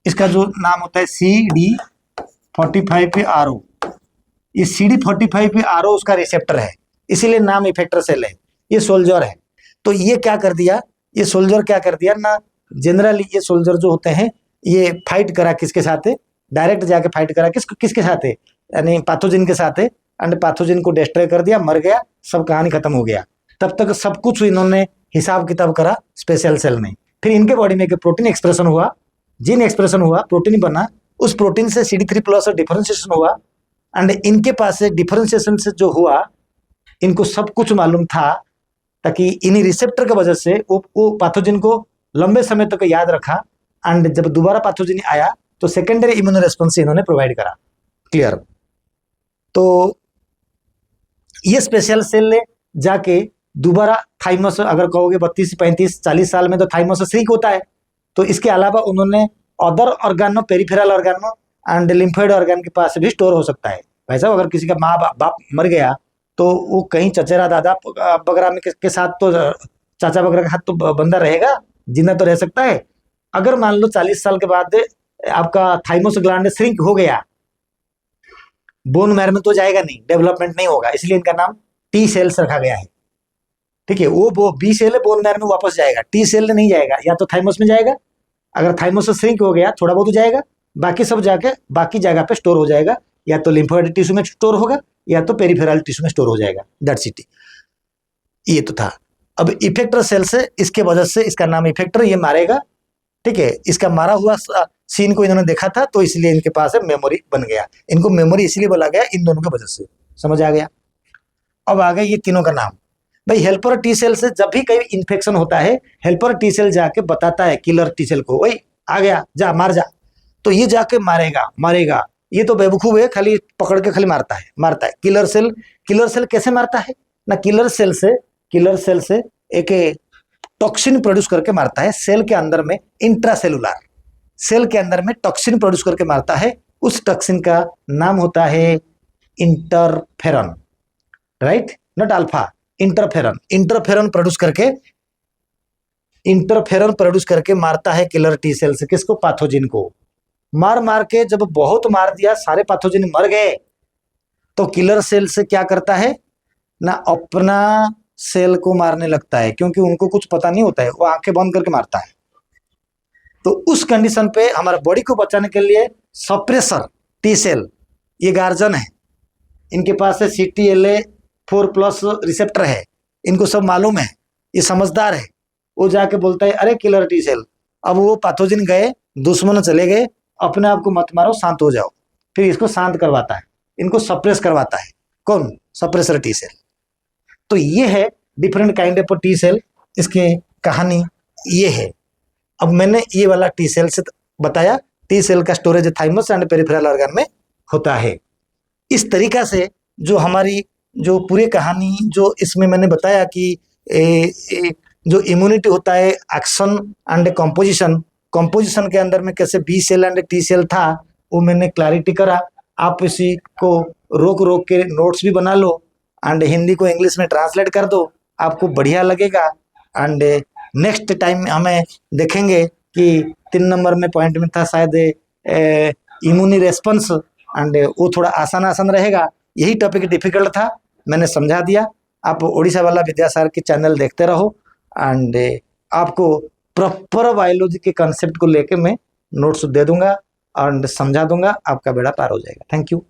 S1: इसका जो नाम होता है CD45RO, ये CD45RO उसका रिसेप्टर है, इसीलिए नाम इफेक्टर सेल है। ये सोल्जर है। तो ये क्या कर दिया, ये सोल्जर क्या कर दिया ना, जनरली ये सोल्जर जो होते हैं ये फाइट करा किसके साथ है, डायरेक्ट जाके फाइट करा किसके साथ है, यानी पैथोजन के साथ है, एंड पैथोजन को डिस्ट्रॉय कर दिया, मर गया, सब कहानी खत्म हो गया। तब तक सब कुछ इन्होंने हिसाब किताब करा स्पेशल सेल ने। फिर इनके बॉडी में प्रोटीन एक्सप्रेशन हुआ, जीन एक्सप्रेशन हुआ, प्रोटीन बना, उस प्रोटीन से CD3+ डिफरेंशिएशन हुआ, एंड इनके पास से डिफरेंशिएशन से जो हुआ, इनको सब कुछ मालूम था, ताकि इन्हीं रिसेप्टर की वजह से वो पैथोजन को लंबे समय तक याद रखा, एंड जब दोबारा पैथोजन आया तो सेकेंडरी इम्यूनो रेस्पॉन्स इन्होंने प्रोवाइड करा। क्लियर? तो ये स्पेशल सेल ने जाके दोबारा थाइमस, अगर कहोगे 32 35 40 साल में तो थाइमस श्रिंक होता है, तो इसके अलावा उन्होंने अदर ऑर्गेनो, पेरिफेरल ऑर्गेनो एंड लिम्फोइड ऑर्गन के पास भी स्टोर हो सकता है। भाई साहब, अगर किसी का माँ बाप मर गया तो वो कहीं चचेरा दादा वगैरह में के साथ, तो चाचा वगैरह के साथ तो बंदा रहेगा, जिंदा तो रह सकता है। अगर मान लो 40 साल के बाद आपका थाइमस ग्लैंड श्रिंक हो गया, बोन मैरो में तो जाएगा नहीं, डेवलपमेंट नहीं होगा, इसलिए इनका नाम टी सेल्स रखा गया है। ठीक है, वो बी सेल है, बोन मैरो में वापस जाएगा, टी सेल नहीं जाएगा, या तो थाइमस में जाएगा, अगर थाइमस श्रिंक हो गया थोड़ा बहुत जाएगा, बाकी सब जाके बाकी जगह पे स्टोर हो जाएगा, या तो लिम्फोइड टिश्यू में स्टोर होगा, या तो पेरिफेरल टिश्यू में स्टोर हो जाएगा। That's it. ये तो था। अब इफेक्टर सेल से, इसके वजह से इसका नाम इफेक्टर, ये मारेगा। ठीक है, इसका मारा हुआ सीन को इन्होंने देखा था, तो इसलिए इनके पास है मेमोरी बन गया। इनको मेमोरी इसलिए बोला गया इन दोनों की वजह से। समझ आ गया? अब आ गया ये तीनों का नाम। भाई हेल्पर टी सेल से जब भी कहीं इन्फेक्शन होता है, हेल्पर टी सेल जाके बताता है किलर टी सेल को, वही आ गया, जा मार जा। तो ये जाके मारेगा। ये तो बेवकूफ है, खाली पकड़ के खाली मारता है। किलर सेल कैसे मारता है ना, किलर सेल से एक टॉक्सिन प्रोड्यूस करके मारता है सेल के अंदर में, इंट्रासेलुलर सेल के अंदर में टॉक्सिन प्रोड्यूस करके मारता है। उस टॉक्सिन का नाम होता है interferon, right, not alpha, interferon produce करके मारता है किलर टी सेल से। किसको? पैथोजन को। मार के जब बहुत मार दिया, सारे पैथोजन मर गए, तो किलर सेल से क्या करता है ना, अपना सेल को मारने लगता है, क्योंकि उनको कुछ पता नहीं होता है, वो आंखें बंद करके मारता है। तो उस कंडीशन पे हमारा बॉडी को बचाने के लिए सप्रेसर टी सेल, ये गार्जियन है, इनके पास है CTLA4+ रिसेप्टर है, इनको सब मालूम है, ये समझदार है। वो जाके बोलता है अरे किलर टी सेल, अब वो पैथोजन गए, दुश्मन चले गए, अपने आप को मत मारो, शांत हो जाओ। फिर इसको शांत करवाता है, इनको सप्रेस करवाता है। कौन? Suppressor T cell. तो ये है different kind of T cell, इसकी कहानी ये है। अब मैंने ये वाला टी सेल से बताया, टी सेल का storage thymus and peripheral organ में होता है। इस तरीका से जो हमारी जो पूरी कहानी जो इसमें मैंने बताया कि जो इम्यूनिटी होता है, एक्शन एंड कंपोजिशन के अंदर में कैसे B cell and T cell था, वो मैंने क्लैरिटी करा। आप इसी को रोक रोक के नोट्स भी बना लो एंड हिंदी को इंग्लिश में ट्रांसलेट कर दो, आपको बढ़िया लगेगा। एंड नेक्स्ट टाइम हमें देखेंगे कि 3 नंबर में पॉइंट में था शायद इम्यूनी रेस्पॉन्स, एंड वो थोड़ा आसान आसान रहेगा। यही टॉपिक डिफिकल्ट था, मैंने समझा दिया। आप ओडिशा वाला विद्यासागर के चैनल देखते रहो एंड आपको प्रॉपर बायोलॉजी के कंसेप्ट को लेके मैं नोट्स दे दूंगा एंड समझा दूंगा, आपका बेड़ा पार हो जाएगा। Thank you.